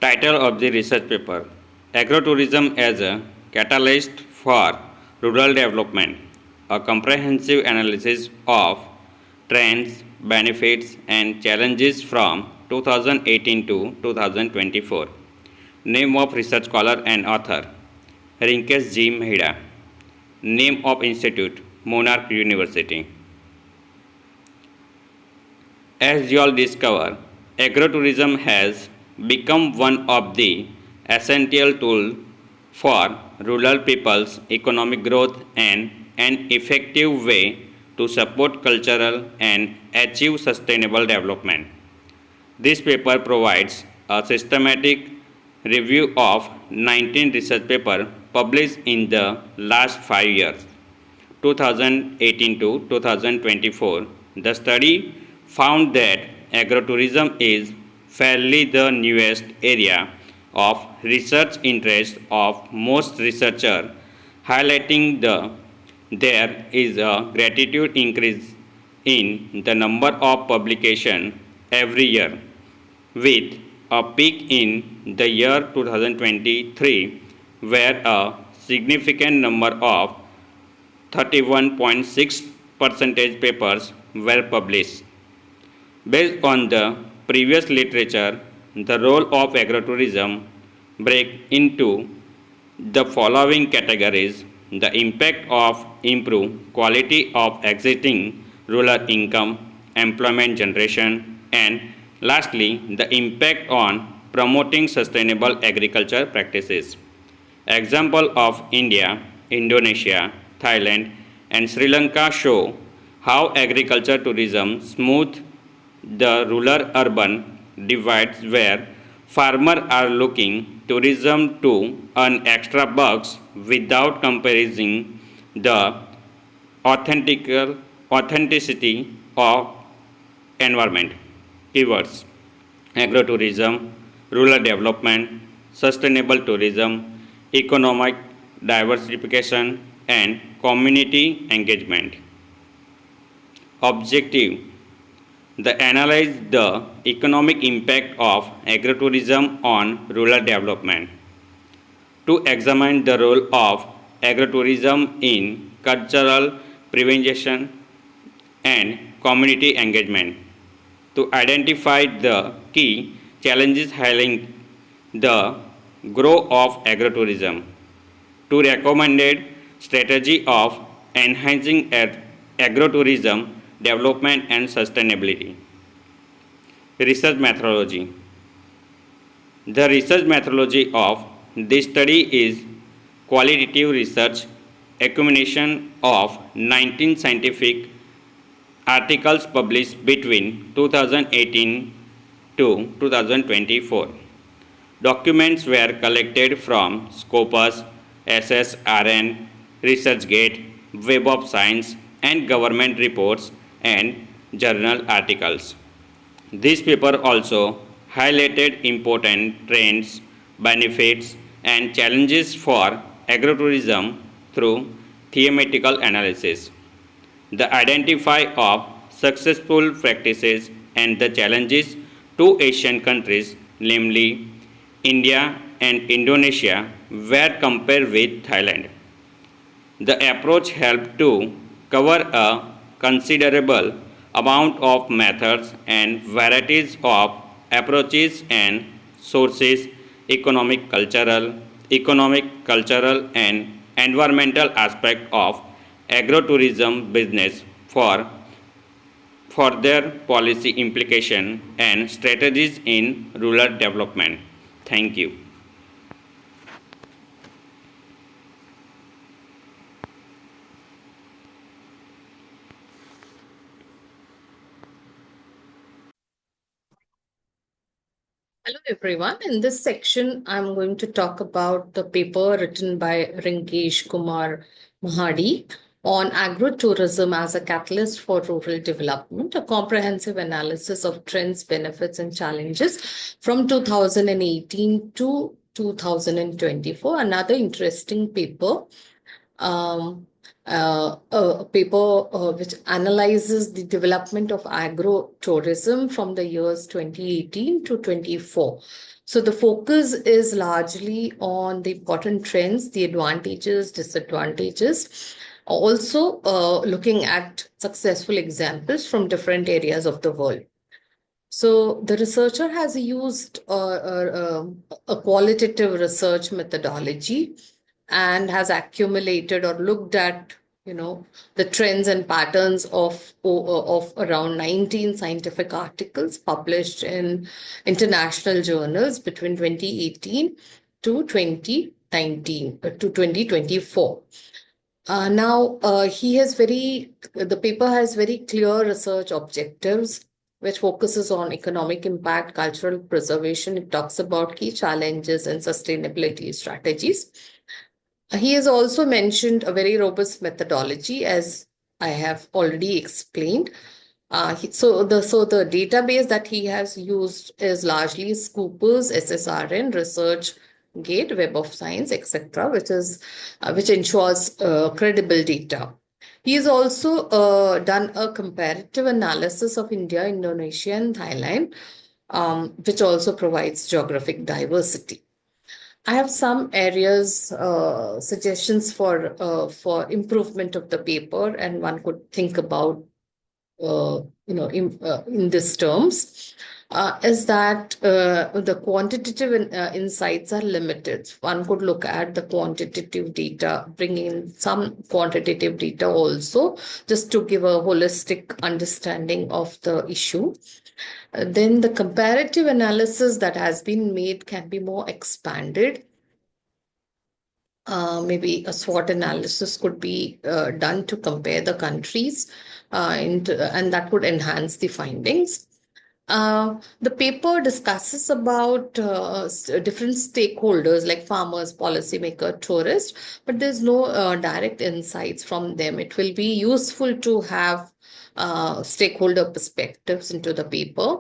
Speaker 9: Title of the research paper: Agrotourism as a Catalyst for Rural Development, a comprehensive analysis of trends, benefits, and challenges from 2018 to 2024. Name of research scholar and author, Rinkesh G Mahida. Name of institute, Monarch University. As you all discover, agrotourism has become one of the essential tools for rural people's economic growth and an effective way to support cultural and achieve sustainable development. This paper provides a systematic review of 19 research papers published in the last 5 years, 2018 to 2024. The study found that agrotourism is fairly the newest area of research interest of most researchers, highlighting there is a gratitude increase in the number of publications every year, with a peak in the year 2023 where a significant number of 31.6 percentage papers were published. Based on the previous literature, the role of agrotourism break into the following categories: the impact of improved quality of existing rural income, employment generation, and lastly, the impact on promoting sustainable agriculture practices. Example of India, Indonesia, Thailand, and Sri Lanka show how agriculture tourism smooth the rural-urban divides where farmers are looking tourism to earn extra bucks without compromising the authenticity of environment. Keywords: agrotourism, rural development, sustainable tourism, economic diversification, and community engagement. Objective: the analyze the economic impact of agrotourism on rural development. To examine the role of agrotourism in cultural preservation and community engagement. To identify the key challenges highlighting the growth of agrotourism. To recommended strategy of enhancing agrotourism development and sustainability. Research methodology. The research methodology of this study is qualitative research accumulation of 19 scientific articles published between 2018 to 2024. Documents were collected from Scopus, SSRN, ResearchGate, Web of Science, and government reports and journal articles. This paper also highlighted important trends, benefits, and challenges for agrotourism through thematical analysis. The identify of successful practices and the challenges to Asian countries, namely India and Indonesia, were compared with Thailand. The approach helped to cover a considerable amount of methods and varieties of approaches and sources, economic, cultural, and environmental aspect of agrotourism business for their policy implication and strategies in rural development. Thank you.
Speaker 8: Hello, everyone. In this section, I'm going to talk about the paper written by Rinkeshkumar G on agrotourism as a catalyst for rural development, a comprehensive analysis of trends, benefits, and challenges from 2018 to 2024. Another interesting paper. A paper which analyzes the development of agro-tourism from the years 2018 to 24. So the focus is largely on the important trends, the advantages, disadvantages, also looking at successful examples from different areas of the world. So the researcher has used a qualitative research methodology and has accumulated or looked at, the trends and patterns of around 19 scientific articles published in international journals between 2018 to 2019 to 2024. The paper has very clear research objectives, which focuses on economic impact, cultural preservation. It talks about key challenges and sustainability strategies. He has also mentioned a very robust methodology, as I have already explained. So the database that he has used is largely Scoopers, SSRN, ResearchGate, Web of Science, etc., which ensures credible data. He has also done a comparative analysis of India, Indonesia, and Thailand, which also provides geographic diversity. I have some areas suggestions for improvement of the paper, and one could think about in these terms. Is that the quantitative insights are limited. One could look at the quantitative data, bring in some quantitative data also, just to give a holistic understanding of the issue. Then the comparative analysis that has been made can be more expanded. Maybe a SWOT analysis could be done to compare the countries, and that would enhance the findings. The paper discusses about different stakeholders like farmers, policymaker, tourists, but there's no direct insights from them. It will be useful to have stakeholder perspectives into the paper.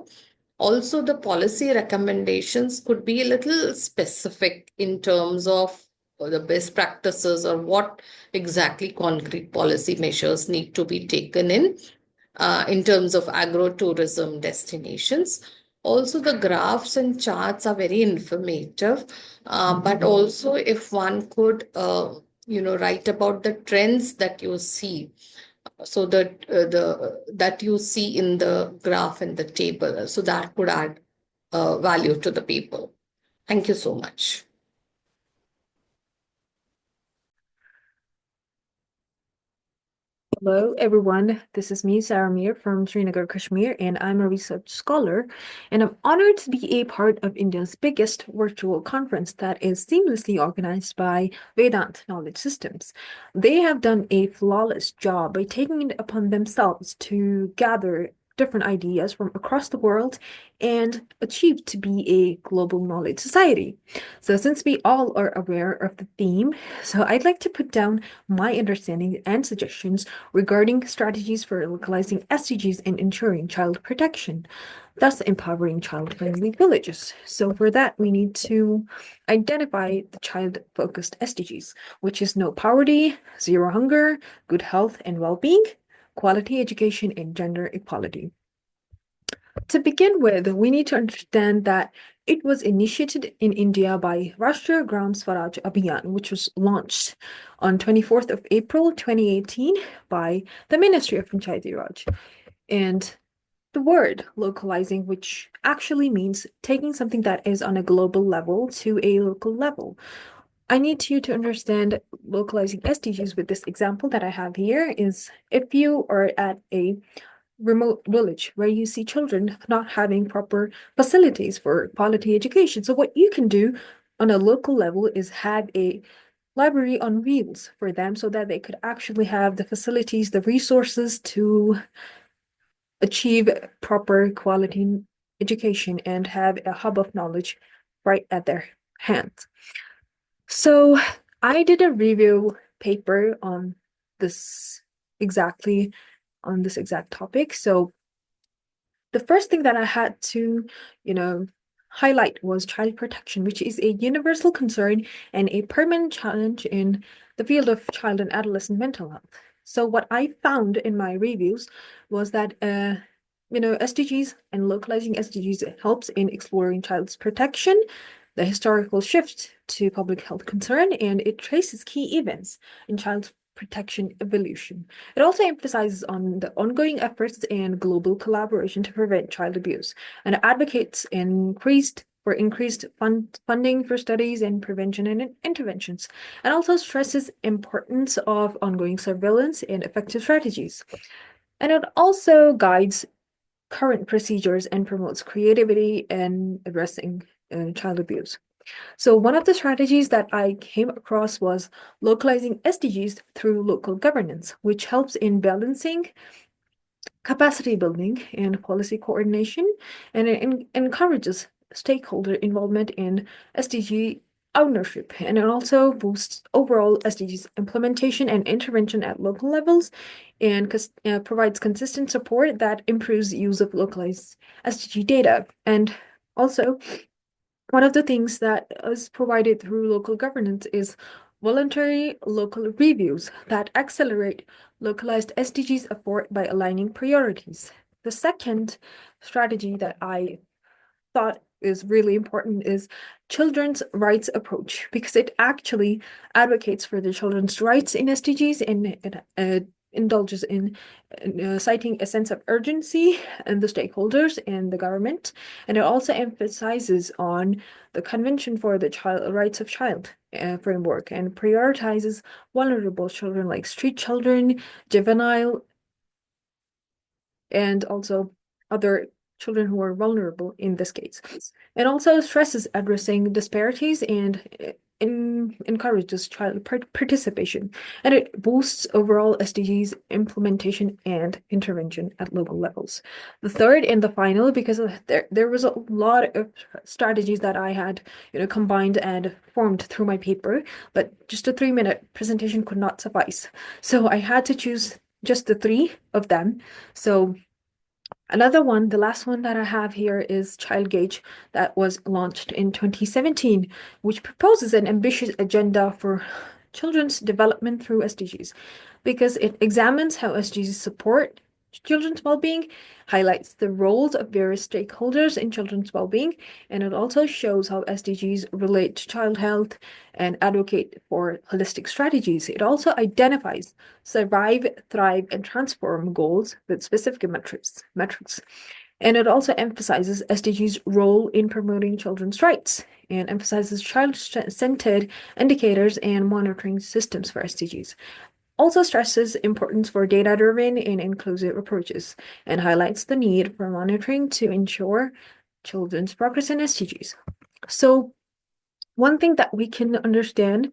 Speaker 8: Also, the policy recommendations could be a little specific in terms of the best practices or what exactly concrete policy measures need to be taken in terms of agro-tourism destinations. Also, the graphs and charts are very informative, but also if one could, write about the trends that you see, so that that you see in the graph and the table, so that could add value to the paper. Thank you so much.
Speaker 10: Hello, everyone. This is me, Sara Mir from Srinagar, Kashmir, and I'm a research scholar. And I'm honored to be a part of India's biggest virtual conference that is seamlessly organized by Vedant Knowledge Systems. They have done a flawless job by taking it upon themselves to gather different ideas from across the world and achieve to be a global knowledge society. So since we all are aware of the theme, so I'd like to put down my understanding and suggestions regarding strategies for localizing SDGs and ensuring child protection, thus empowering child-friendly villages. So for that, we need to identify the child-focused SDGs, which is no poverty, zero hunger, good health and well-being, quality education, and gender equality. To begin with, we need to understand that it was initiated in India by Rashtriya Gram Swaraj Abhiyan, which was launched on 24th of April 2018 by the Ministry of Panchayati Raj. And the word localizing, which actually means taking something that is on a global level to a local level. I need you to understand localizing SDGs with this example that I have here is if you are at a remote village where you see children not having proper facilities for quality education. So what you can do on a local level is have a library on wheels for them so that they could actually have the facilities, the resources to achieve proper quality education and have a hub of knowledge right at their hands. So I did a review paper on this exact topic. So the first thing that I had to, highlight was child protection, which is a universal concern and a permanent challenge in the field of child and adolescent mental health. So what I found in my reviews was that, SDGs and localizing SDGs helps in exploring child's protection, the historical shift to public health concern, and it traces key events in child protection evolution. It also emphasizes on the ongoing efforts and global collaboration to prevent child abuse, and advocates for increased funding for studies and prevention and interventions, and also stresses importance of ongoing surveillance and effective strategies. And it also guides current procedures and promotes creativity in addressing child abuse. So one of the strategies that I came across was localizing SDGs through local governance, which helps in balancing capacity building and policy coordination, and it encourages stakeholder involvement in SDG ownership, and it also boosts overall SDGs implementation and intervention at local levels, and provides consistent support that improves use of localized SDG data. And also, one of the things that is provided through local governance is voluntary local reviews that accelerate localized SDGs effort by aligning priorities. The second strategy that I thought is really important is children's rights approach, because it actually advocates for the children's rights in SDGs, and it indulges in citing a sense of urgency in the stakeholders and the government, and it also emphasizes on the Convention for the Rights of Child framework, and prioritizes vulnerable children like street children, juvenile, and also other children who are vulnerable in this case. It also stresses addressing disparities and encourages child participation, and it boosts overall SDGs implementation and intervention at local levels. The third and the final, because there was a lot of strategies that I had combined and formed through my paper, but just a 3-minute presentation could not suffice. So I had to choose just the 3 of them. So another one, the last one that I have here, is Child Gauge, that was launched in 2017, which proposes an ambitious agenda for children's development through SDGs, because it examines how SDGs support children's well-being, highlights the roles of various stakeholders in children's well-being, and it also shows how SDGs relate to child health and advocate for holistic strategies. It also identifies survive, thrive, and transform goals with specific metrics. And it also emphasizes SDGs' role in promoting children's rights, and emphasizes child-centered indicators and monitoring systems for SDGs. Also stresses importance for data-driven and inclusive approaches, and highlights the need for monitoring to ensure children's progress in SDGs. So one thing that we can understand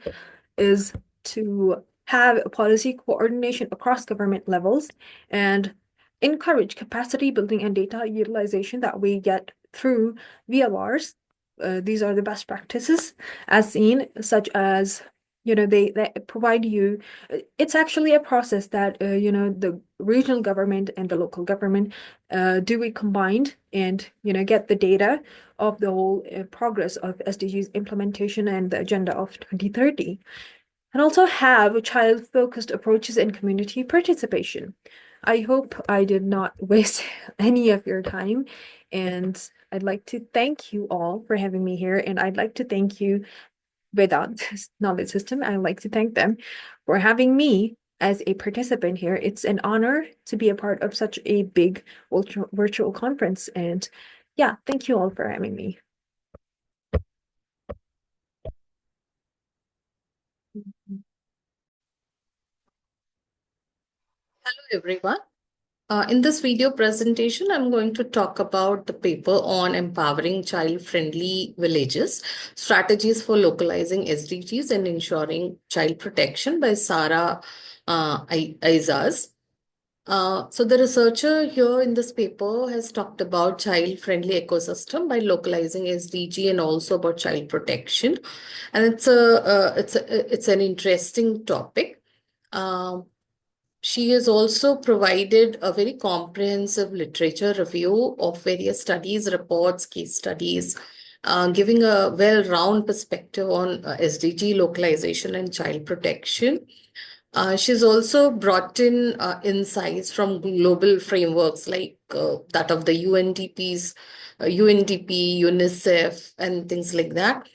Speaker 10: is to have policy coordination across government levels and encourage capacity building and data utilization that we get through VLRs. These are the best practices as seen, such as they provide you. It's actually a process that the regional government and the local government do it combined, and get the data of the whole progress of SDGs implementation and the agenda of 2030, and also have child-focused approaches and community participation. I hope I did not waste any of your time, and I'd like to thank you all for having me here, and I'd like to thank you Vedant Knowledge System. I'd like to thank them for having me as a participant here. It's an honor to be a part of such a big virtual conference, and yeah, thank you all for having me.
Speaker 8: Hello, everyone. In this video presentation, I'm going to talk about the paper on empowering child-friendly villages, strategies for localizing SDGs and ensuring child protection by Sara Aijaz. So the researcher here in this paper has talked about child-friendly ecosystem by localizing SDG and also about child protection, and it's an interesting topic. She has also provided a very comprehensive literature review of various studies, reports, case studies, giving a well-rounded perspective on SDG localization and child protection. She's also brought in insights from global frameworks like that of the UNDP, UNICEF, and things like that.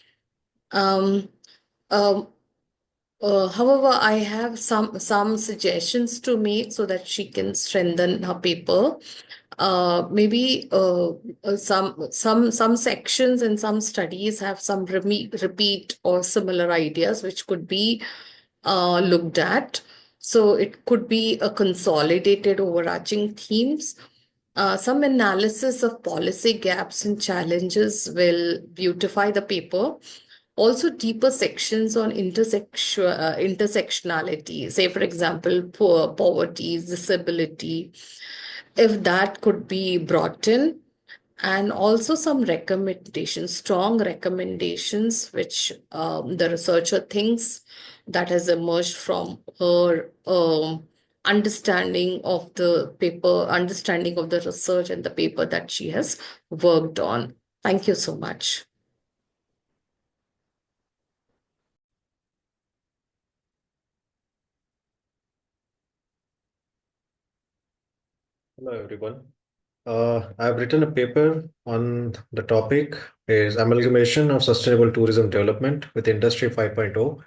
Speaker 8: However, I have some suggestions to make so that she can strengthen her paper. Maybe some sections and some studies have some repeat or similar ideas which could be looked at. So it could be a consolidated overarching themes. Some analysis of policy gaps and challenges will beautify the paper. Also, deeper sections on intersectionality, say, for example, poverty, disability, if that could be brought in, and also some recommendations, strong recommendations, which the researcher thinks that has emerged from her understanding of the paper, understanding of the research and the paper that she has worked on. Thank you so much.
Speaker 11: Hello, everyone. I've written a paper on the topic is amalgamation of sustainable tourism development with Industry 5.0,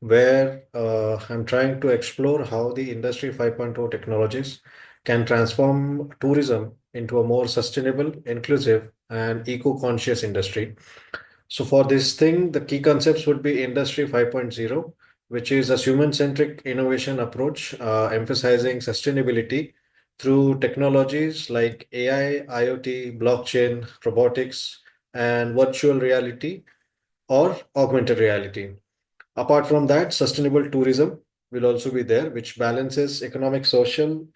Speaker 11: where I'm trying to explore how the Industry 5.0 technologies can transform tourism into a more sustainable, inclusive, and eco-conscious industry. So for this thing, the key concepts would be Industry 5.0, which is a human-centric innovation approach, emphasizing sustainability through technologies like AI, IoT, blockchain, robotics, and virtual reality or augmented reality. Apart from that, sustainable tourism will also be there, which balances economic, social,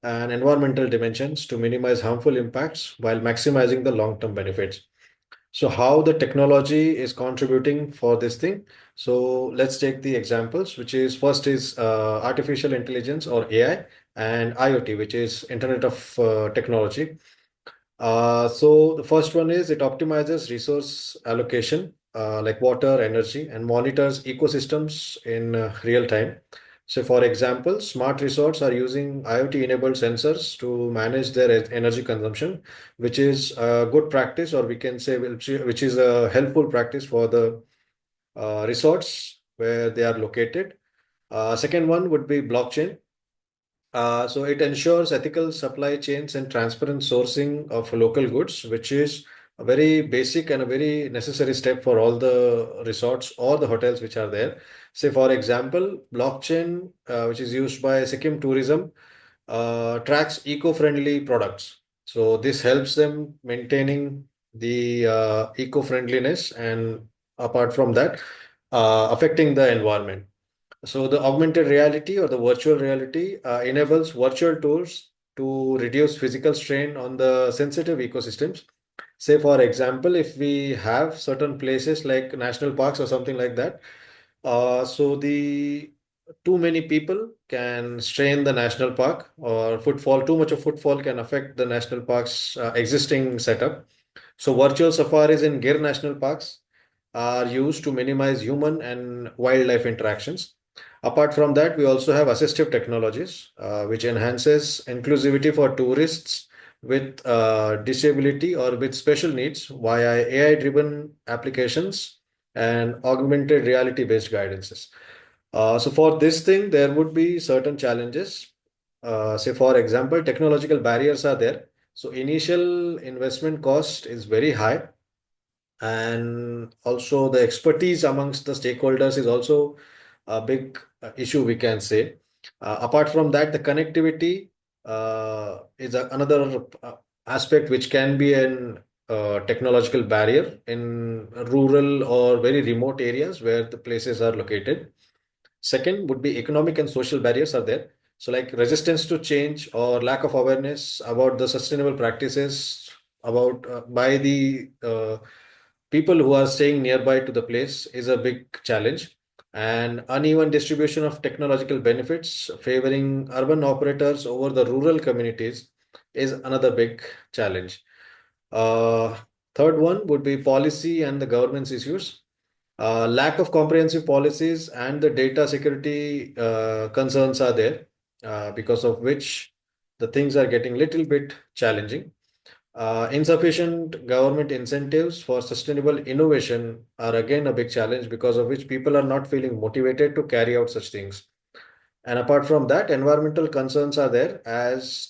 Speaker 11: and environmental dimensions to minimize harmful impacts while maximizing the long-term benefits. So how the technology is contributing for this thing. So let's take the examples, which is first is artificial intelligence or AI and IoT, which is Internet of Technology. So the first one is it optimizes resource allocation like water, energy, and monitors ecosystems in real time. So for example, smart resorts are using IoT-enabled sensors to manage their energy consumption, which is a good practice, or we can say which is a helpful practice for the resorts where they are located. Second one would be blockchain. So it ensures ethical supply chains and transparent sourcing of local goods, which is a very basic and a very necessary step for all the resorts or the hotels which are there. Say, for example, blockchain, which is used by Sikkim Tourism, tracks eco-friendly products. So this helps them maintaining the eco-friendliness and apart from that, affecting the environment. So the augmented reality or the virtual reality enables virtual tours to reduce physical strain on the sensitive ecosystems. Say, for example, if we have certain places like national parks or something like that, so the too many people can strain the national park or footfall, too much of footfall can affect the national park's existing setup. So virtual safaris in Gir National Parks are used to minimize human and wildlife interactions. Apart from that, we also have assistive technologies, which enhances inclusivity for tourists with disability or with special needs via AI-driven applications and augmented reality-based guidances. So for this thing, there would be certain challenges. Say, for example, technological barriers are there. So initial investment cost is very high, and also the expertise amongst the stakeholders is also a big issue, we can say. Apart from that, the connectivity is another aspect which can be an technological barrier in rural or very remote areas where the places are located. Second would be economic and social barriers are there. So like resistance to change or lack of awareness about the sustainable practices about by the people who are staying nearby to the place is a big challenge. And uneven distribution of technological benefits favoring urban operators over the rural communities is another big challenge. Uh, Third one would be policy and the governance issues. Lack of comprehensive policies and the data security concerns are there, because of which the things are getting little bit challenging. Insufficient government incentives for sustainable innovation are again a big challenge, because of which people are not feeling motivated to carry out such things. And apart from that, environmental concerns are there, as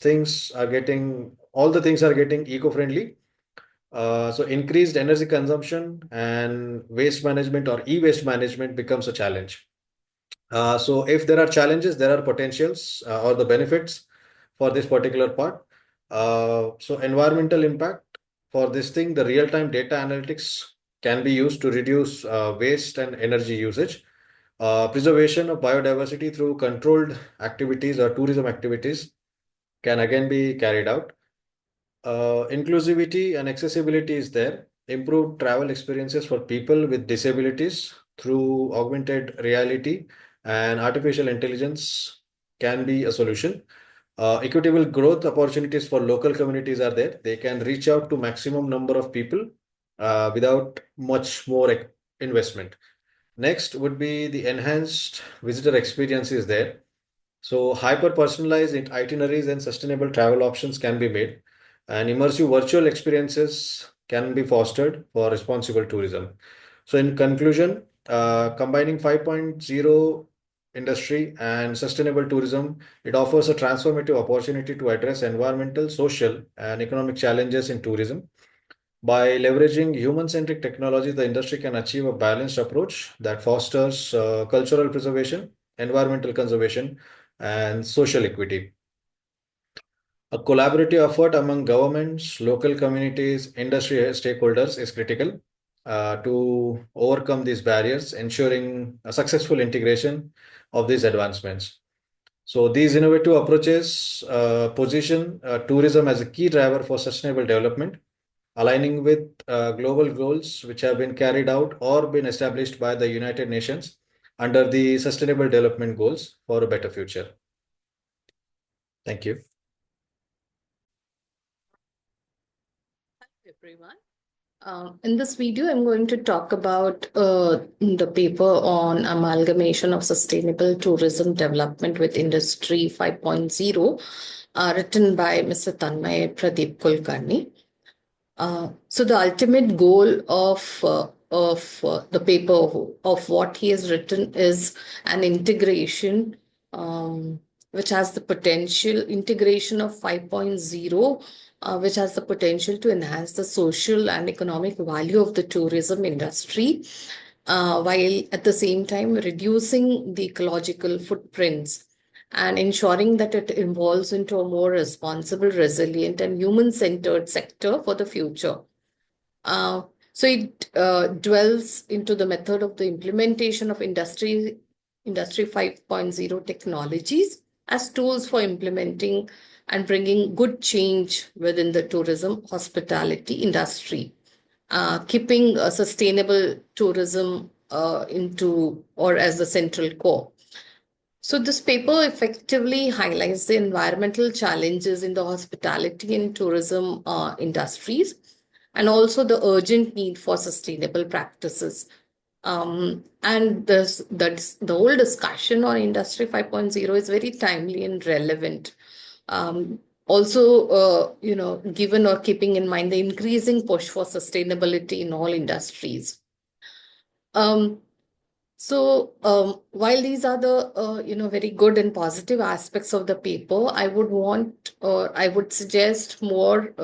Speaker 11: all the things are getting eco-friendly. So increased energy consumption and waste management or e-waste management becomes a challenge. So if there are challenges, there are potentials or the benefits for this particular part. So environmental impact for this thing, the real-time data analytics can be used to reduce waste and energy usage. Preservation of biodiversity through controlled activities or tourism activities can again be carried out. Inclusivity and accessibility is there. Improved travel experiences for people with disabilities through augmented reality and artificial intelligence can be a solution. Equitable growth opportunities for local communities are there. They can reach out to maximum number of people without much more investment. Next would be the enhanced visitor experiences there. So hyper-personalized itineraries and sustainable travel options can be made, and immersive virtual experiences can be fostered for responsible tourism. So in conclusion, combining 5.0 industry and sustainable tourism, it offers a transformative opportunity to address environmental, social, and economic challenges in tourism. By leveraging human-centric technology, the industry can achieve a balanced approach that fosters cultural preservation, environmental conservation, and social equity. A collaborative effort among governments, local communities, industry stakeholders is critical to overcome these barriers, ensuring a successful integration of these advancements. So these innovative approaches position tourism as a key driver for sustainable development, aligning with global goals which have been carried out or been established by the United Nations under the Sustainable Development Goals for a better future. Thank you.
Speaker 8: Hi, everyone. In this video, I'm going to talk about the paper on amalgamation of sustainable tourism development with Industry 5.0, written by Mr. Tanmay Pradeep Kulkarni. So the ultimate goal of the paper of what he has written is an integration, which has the potential integration of 5.0, which has the potential to enhance the social and economic value of the tourism industry, while at the same time reducing the ecological footprints and ensuring that it evolves into a more responsible, resilient, and human-centered sector for the future. So it dwells into the method of the implementation of Industry 5.0 technologies as tools for implementing and bringing good change within the tourism hospitality industry, keeping sustainable tourism into or as the central core. So this paper effectively highlights the environmental challenges in the hospitality and tourism industries, and also the urgent need for sustainable practices. And that's the whole discussion on Industry 5.0 is very timely and relevant. Also, given or keeping in mind the increasing push for sustainability in all industries. While these are the very good and positive aspects of the paper, I would suggest more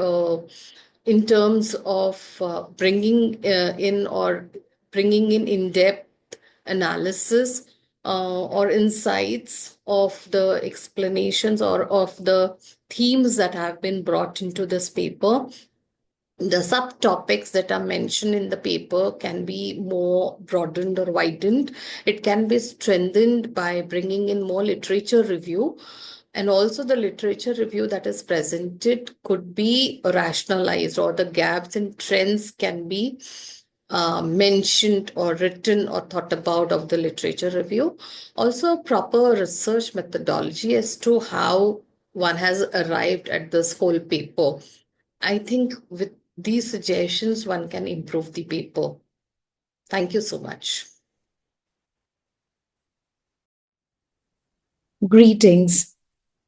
Speaker 8: in terms of bringing in in-depth analysis or insights of the explanations or of the themes that have been brought into this paper. The subtopics that are mentioned in the paper can be more broadened or widened. It can be strengthened by bringing in more literature review. And also the literature review that is presented could be rationalized, or the gaps and trends can be mentioned or written or thought about of the literature review. Also, proper research methodology as to how one has arrived at this whole paper. I think with these suggestions, one can improve the paper. Thank you so much.
Speaker 12: Greetings.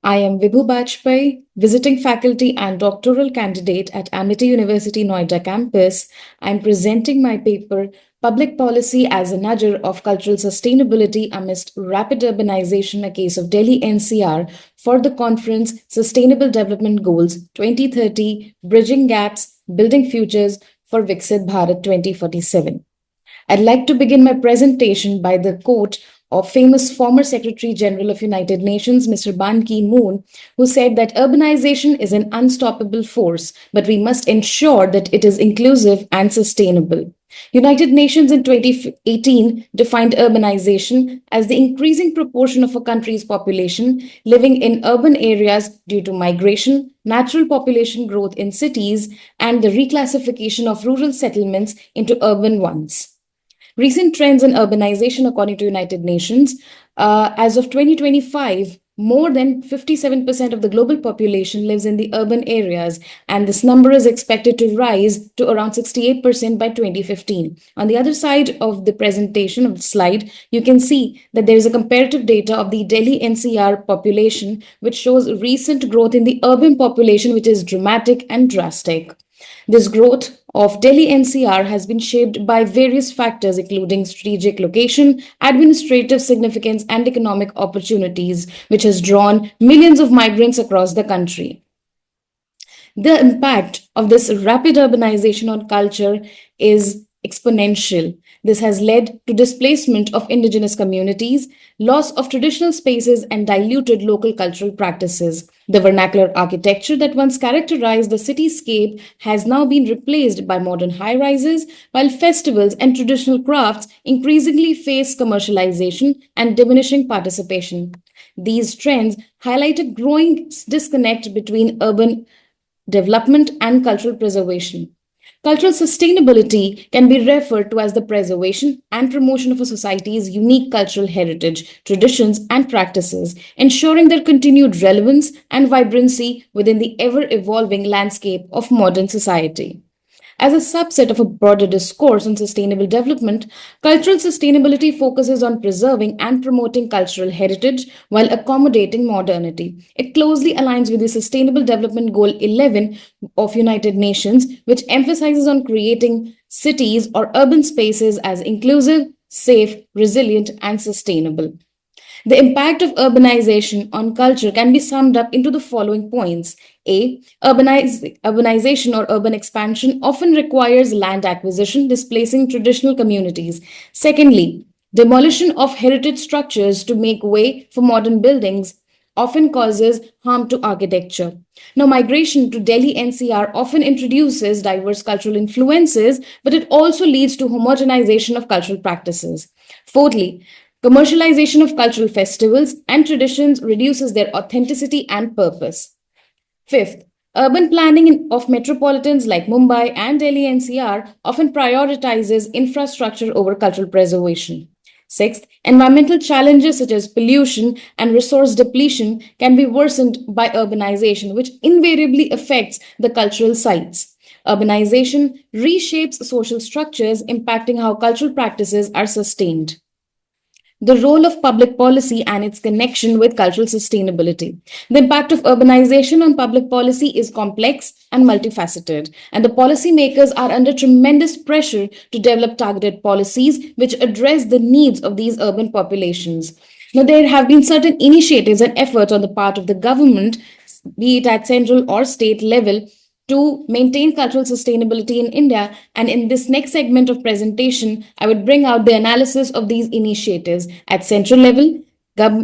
Speaker 12: I am Vibhoo Bajpai, visiting faculty and doctoral candidate at Amity University Noida campus. I'm presenting my paper, Public Policy as a Nudger of Cultural Sustainability Amidst Rapid Urbanization, a Case of Delhi NCR, for the conference Sustainable Development Goals 2030, Bridging Gaps, Building Futures for Viksit Bharat 2047. I'd like to begin my presentation by the quote of famous former Secretary General of United Nations, Mr. Ban Ki-moon, who said that urbanization is an unstoppable force, but we must ensure that it is inclusive and sustainable. United Nations in 2018 defined urbanization as the increasing proportion of a country's population living in urban areas due to migration, natural population growth in cities, and the reclassification of rural settlements into urban ones. Recent trends in urbanization, according to United Nations, as of 2025, more than 57% of the global population lives in the urban areas, and this number is expected to rise to around 68% by 2015. On the other side of the presentation of the slide, you can see that there is a comparative data of the Delhi NCR population, which shows recent growth in the urban population, which is dramatic and drastic. This growth of Delhi NCR has been shaped by various factors, including strategic location, administrative significance, and economic opportunities, which has drawn millions of migrants across the country. The impact of this rapid urbanization on culture is exponential. This has led to displacement of indigenous communities, loss of traditional spaces, and diluted local cultural practices. The vernacular architecture that once characterized the cityscape has now been replaced by modern high rises, while festivals and traditional crafts increasingly face commercialization and diminishing participation. These trends highlight a growing disconnect between urban development and cultural preservation. Cultural sustainability can be referred to as the preservation and promotion of a society's unique cultural heritage, traditions, and practices, ensuring their continued relevance and vibrancy within the ever evolving landscape of modern society. As a subset of a broader discourse on sustainable development, cultural sustainability focuses on preserving and promoting cultural heritage while accommodating modernity. It closely aligns with the Sustainable Development Goal 11 of United Nations, which emphasizes on creating cities or urban spaces as inclusive, safe, resilient, and sustainable. The impact of urbanization on culture can be summed up into the following points. A. Urbanization or urban expansion often requires land acquisition, displacing traditional communities. Secondly, demolition of heritage structures to make way for modern buildings often causes harm to architecture. Now, migration to Delhi NCR often introduces diverse cultural influences, but it also leads to homogenization of cultural practices. Fourthly, commercialization of cultural festivals and traditions reduces their authenticity and purpose. Fifth, urban planning of metropolitans like Mumbai and Delhi NCR often prioritizes infrastructure over cultural preservation. Sixth, environmental challenges such as pollution and resource depletion can be worsened by urbanization, which invariably affects the cultural sites. Urbanization reshapes social structures, impacting how cultural practices are sustained. The role of public policy and its connection with cultural sustainability. The impact of urbanization on public policy is complex and multifaceted, and the policymakers are under tremendous pressure to develop targeted policies which address the needs of these urban populations. Now, there have been certain initiatives and efforts on the part of the government, be it at central or state level, to maintain cultural sustainability in India. And in this next segment of presentation, I would bring out the analysis of these initiatives at central level,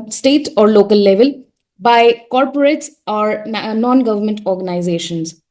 Speaker 12: state or local level, by corporates or non-government organizations.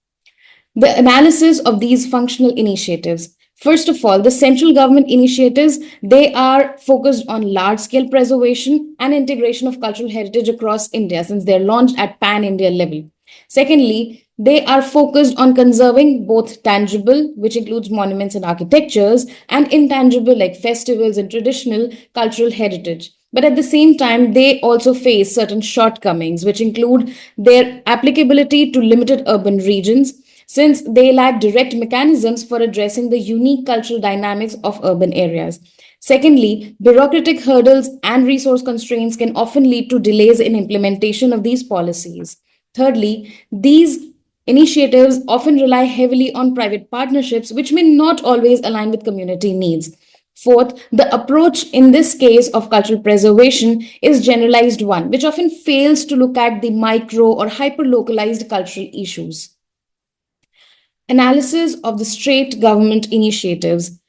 Speaker 12: The analysis of these functional initiatives. First of all, the central government initiatives, they are focused on large-scale preservation and integration of cultural heritage across India since they're launched at pan-India level. Secondly, they are focused on conserving both tangible, which includes monuments and architectures, and intangible, like festivals and traditional cultural heritage. But at the same time, they also face certain shortcomings, which include their applicability to limited urban regions, since they lack direct mechanisms for addressing the unique cultural dynamics of urban areas. Secondly, bureaucratic hurdles and resource constraints can often lead to delays in implementation of these policies. Thirdly, these initiatives often rely heavily on private partnerships, which may not always align with community needs. Fourth, the approach in this case of cultural preservation is generalized one, which often fails to look at the micro or hyper localized cultural issues. Analysis of the state government initiatives.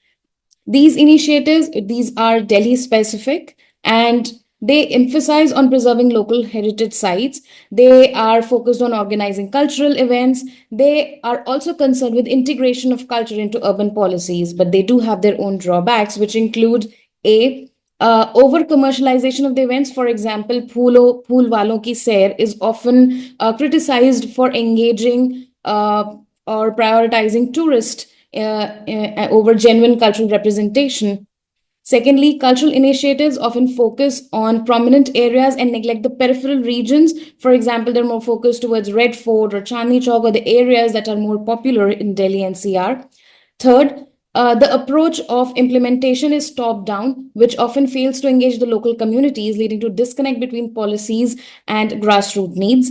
Speaker 12: These are Delhi specific, and they emphasize on preserving local heritage sites. They are focused on organizing cultural events. They are also concerned with integration of culture into urban policies, but they do have their own drawbacks, which include a over commercialization of the events. For example, Phool Walon Ki Sair is often criticized for engaging or prioritizing tourist over genuine cultural representation. Secondly, cultural initiatives often focus on prominent areas and neglect the peripheral regions. For example, they're more focused towards Red Fort or Chandni Chowk or the areas that are more popular in Delhi NCR. Third, the approach of implementation is top down, which often fails to engage the local communities, leading to disconnect between policies and grassroots needs.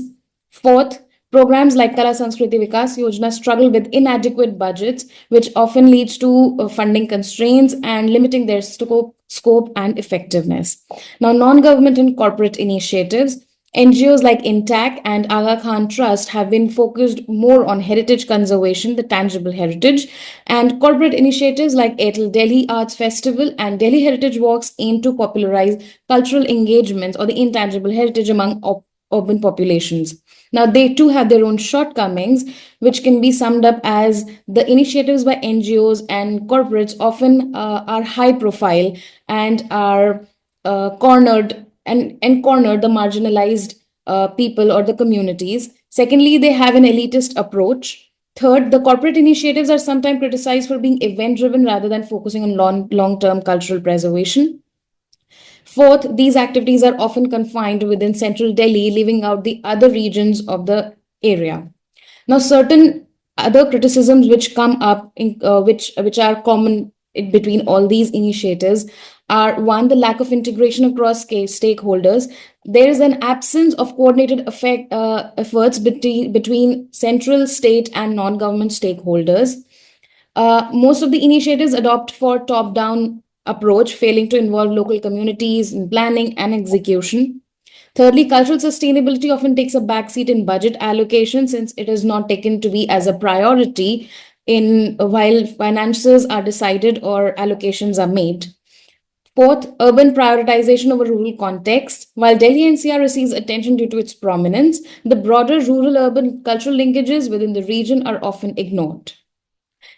Speaker 12: Fourth, programs like Kala Sanskriti Vikas Yojana struggle with inadequate budgets, which often leads to funding constraints and limiting their scope and effectiveness. Now, non-government and corporate initiatives. NGOs like Intact and Aga Khan Trust have been focused more on heritage conservation, the tangible heritage, and corporate initiatives like Airtel Delhi Arts Festival and Delhi Heritage Walks aim to popularize cultural engagements or the intangible heritage among urban populations. Now, they too have their own shortcomings, which can be summed up as the initiatives by NGOs and corporates often are high profile and are cornered the marginalized people or the communities. Secondly, they have an elitist approach. Third, the corporate initiatives are sometimes criticized for being event driven rather than focusing on long term cultural preservation. Fourth, these activities are often confined within central Delhi, leaving out the other regions of the area. Now, certain other criticisms which come up, which are common in between all these initiatives, are one, the lack of integration across stakeholders. There is an absence of coordinated efforts between central, state, and non-government stakeholders. Most of the initiatives adopt for top-down approach, failing to involve local communities in planning and execution. Thirdly, cultural sustainability often takes a backseat in budget allocation since it is not taken to be as a priority in while finances are decided or allocations are made. Fourth, urban prioritization over rural context. While Delhi NCR receives attention due to its prominence, the broader rural-urban cultural linkages within the region are often ignored.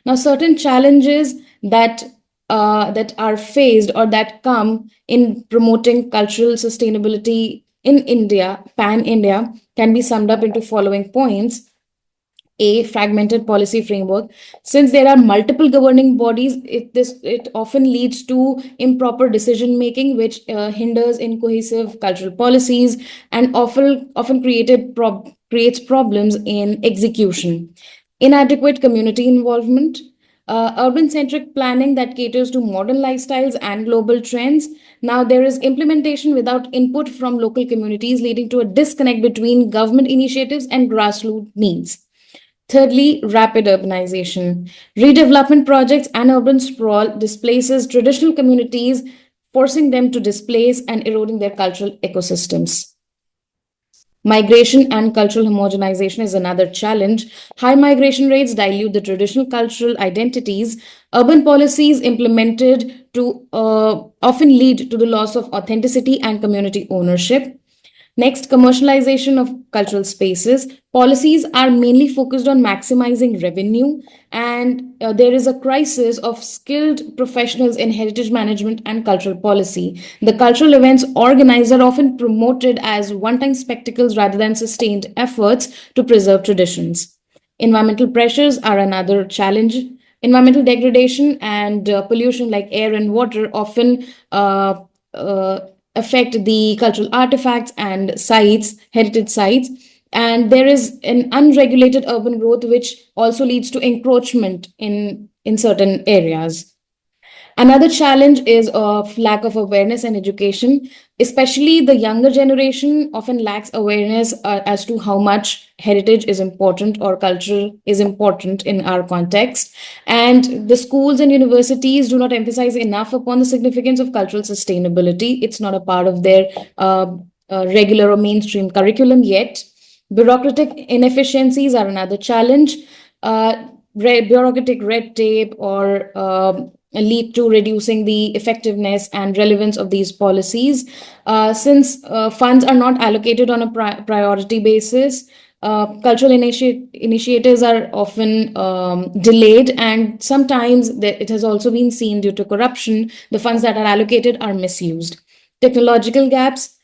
Speaker 12: Now, certain challenges that are faced or that come in promoting cultural sustainability in India, pan India, can be summed up into following points. A, fragmented policy framework. Since there are multiple governing bodies, it often leads to improper decision making, which hinders in cohesive cultural policies and often creates problems in execution. Inadequate community involvement. Urban centric planning that caters to modern lifestyles and global trends. Now, there is implementation without input from local communities, leading to a disconnect between government initiatives and grassroots needs. Thirdly, rapid urbanization. Redevelopment projects and urban sprawl displaces traditional communities, forcing them to displace and eroding their cultural ecosystems. Migration and cultural homogenization is another challenge. High migration rates dilute the traditional cultural identities. Urban policies implemented to often lead to the loss of authenticity and community ownership. Next, commercialization of cultural spaces. Policies are mainly focused on maximizing revenue, and there is a crisis of skilled professionals in heritage management and cultural policy. The cultural events organized are often promoted as one time spectacles rather than sustained efforts to preserve traditions. Environmental pressures are another challenge. Environmental degradation and pollution, like air and water, often affect the cultural artifacts and heritage sites. And there is an unregulated urban growth, which also leads to encroachment in certain areas. Another challenge is of lack of awareness and education, especially the younger generation often lacks awareness as to how much heritage is important or culture is important in our context. And the schools and universities do not emphasize enough upon the significance of cultural sustainability. It's not a part of their regular or mainstream curriculum yet. Bureaucratic inefficiencies are another challenge. Bureaucratic red tape or lead to reducing the effectiveness and relevance of these policies. Since funds are not allocated on a priority basis, cultural initiatives are often delayed, and sometimes it has also been seen due to corruption, the funds that are allocated are misused. Technological gaps.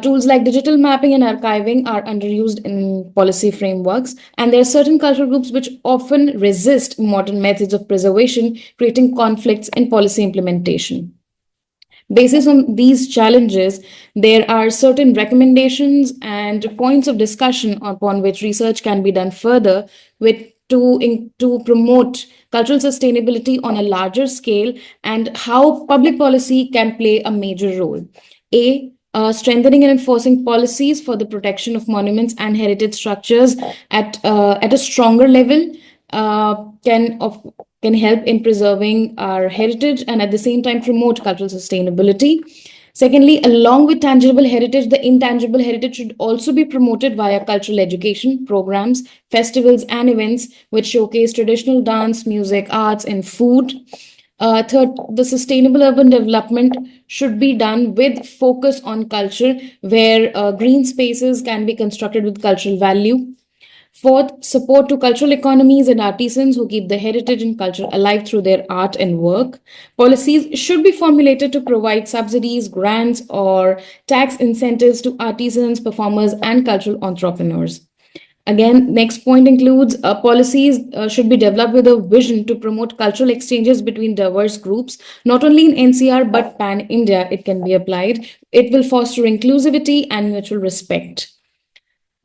Speaker 12: Tools like digital mapping and archiving are underused in policy frameworks, and there are certain cultural groups which often resist modern methods of preservation, creating conflicts in policy implementation. Based on these challenges, there are certain recommendations and points of discussion upon which research can be done further to promote cultural sustainability on a larger scale and how public policy can play a major role. Strengthening and enforcing policies for the protection of monuments and heritage structures at a stronger level can help in preserving our heritage and at the same time promote cultural sustainability. Secondly, along with tangible heritage, the intangible heritage should also be promoted via cultural education programs, festivals, and events which showcase traditional dance, music, arts, and food. Third, the sustainable urban development should be done with focus on culture, where green spaces can be constructed with cultural value. Fourth, support to cultural economies and artisans who keep the heritage and culture alive through their art and work. Policies should be formulated to provide subsidies, grants, or tax incentives to artisans, performers, and cultural entrepreneurs. Again, next point includes policies should be developed with a vision to promote cultural exchanges between diverse groups, not only in NCR but pan India. It can be applied. It will foster inclusivity and mutual respect.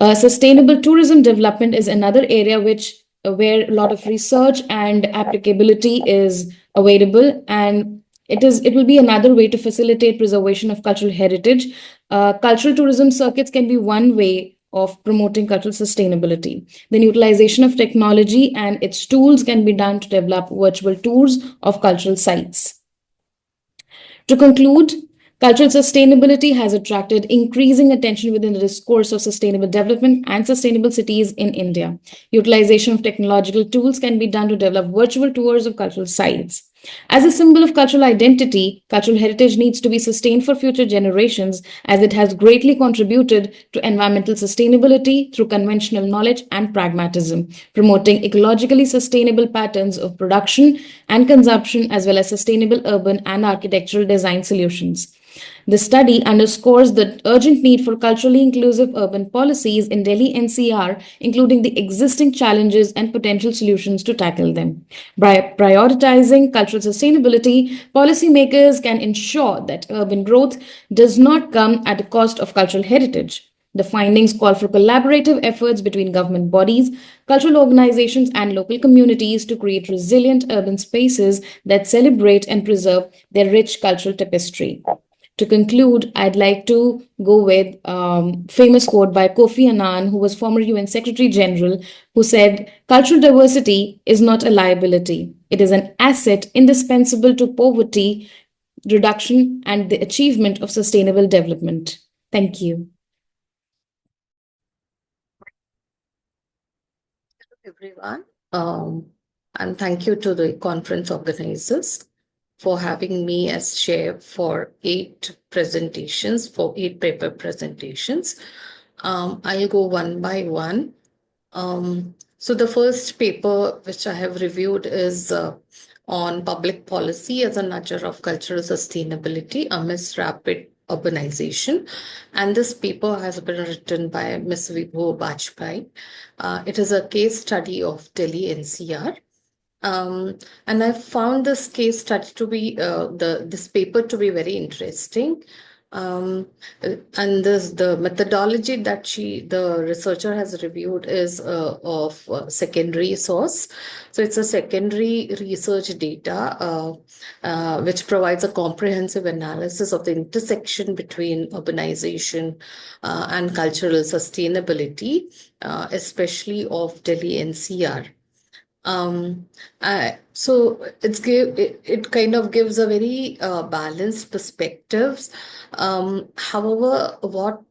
Speaker 12: Sustainable tourism development is another area where a lot of research and applicability is available, and it will be another way to facilitate preservation of cultural heritage. Cultural tourism circuits can be one way of promoting cultural sustainability. Then utilization of technology and its tools can be done to develop virtual tours of cultural sites. To conclude, cultural sustainability has attracted increasing attention within the discourse of sustainable development and sustainable cities in India. Utilization of technological tools can be done to develop virtual tours of cultural sites. As a symbol of cultural identity, cultural heritage needs to be sustained for future generations as it has greatly contributed to environmental sustainability through conventional knowledge and pragmatism, promoting ecologically sustainable patterns of production and consumption as well as sustainable urban and architectural design solutions. The study underscores the urgent need for culturally inclusive urban policies in Delhi NCR, including the existing challenges and potential solutions to tackle them. By prioritizing cultural sustainability, policymakers can ensure that urban growth does not come at the cost of cultural heritage. The findings call for collaborative efforts between government bodies, cultural organizations, and local communities to create resilient urban spaces that celebrate and preserve their rich cultural tapestry. To conclude, I'd like to go with famous quote by Kofi Annan, who was former UN Secretary General, who said, "Cultural diversity is not a liability. It is an asset indispensable to poverty reduction and the achievement of sustainable development." Thank you.
Speaker 8: Everyone, and thank you to the conference organizers for having me as chair for 8 paper presentations. I'll go one by one. So the first paper which I have reviewed is on public policy as a nurture of cultural sustainability amidst rapid urbanization. And this paper has been written by Ms. Vibhoo Bajpai. It is a case study of Delhi NCR. And I found this case study to be this paper to be very interesting And the methodology that the researcher has reviewed is of secondary source. So it's a secondary research data which provides a comprehensive analysis of the intersection between urbanization and cultural sustainability, especially of Delhi NCR. So it kind of gives a very balanced perspectives. However, what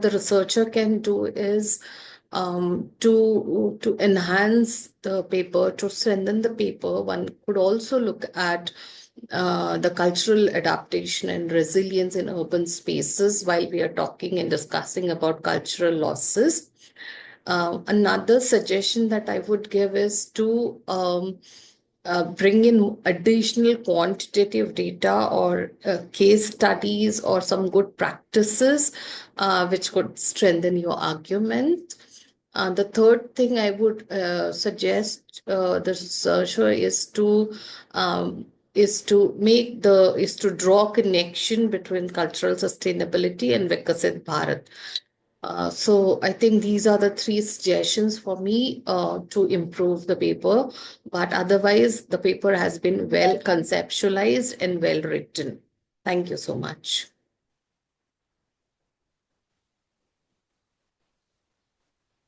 Speaker 8: the researcher can do is to enhance the paper, to strengthen the paper. One could also look at the cultural adaptation and resilience in urban spaces while we are talking and discussing about cultural losses. Another suggestion that I would give is to bring in additional quantitative data or case studies or some good practices which could strengthen your argument. The third thing I would suggest the researcher is to draw connection between cultural sustainability and Viksit Bharat. So I think these are the three suggestions for me to improve the paper. But otherwise, the paper has been well conceptualized and well written. Thank you so much.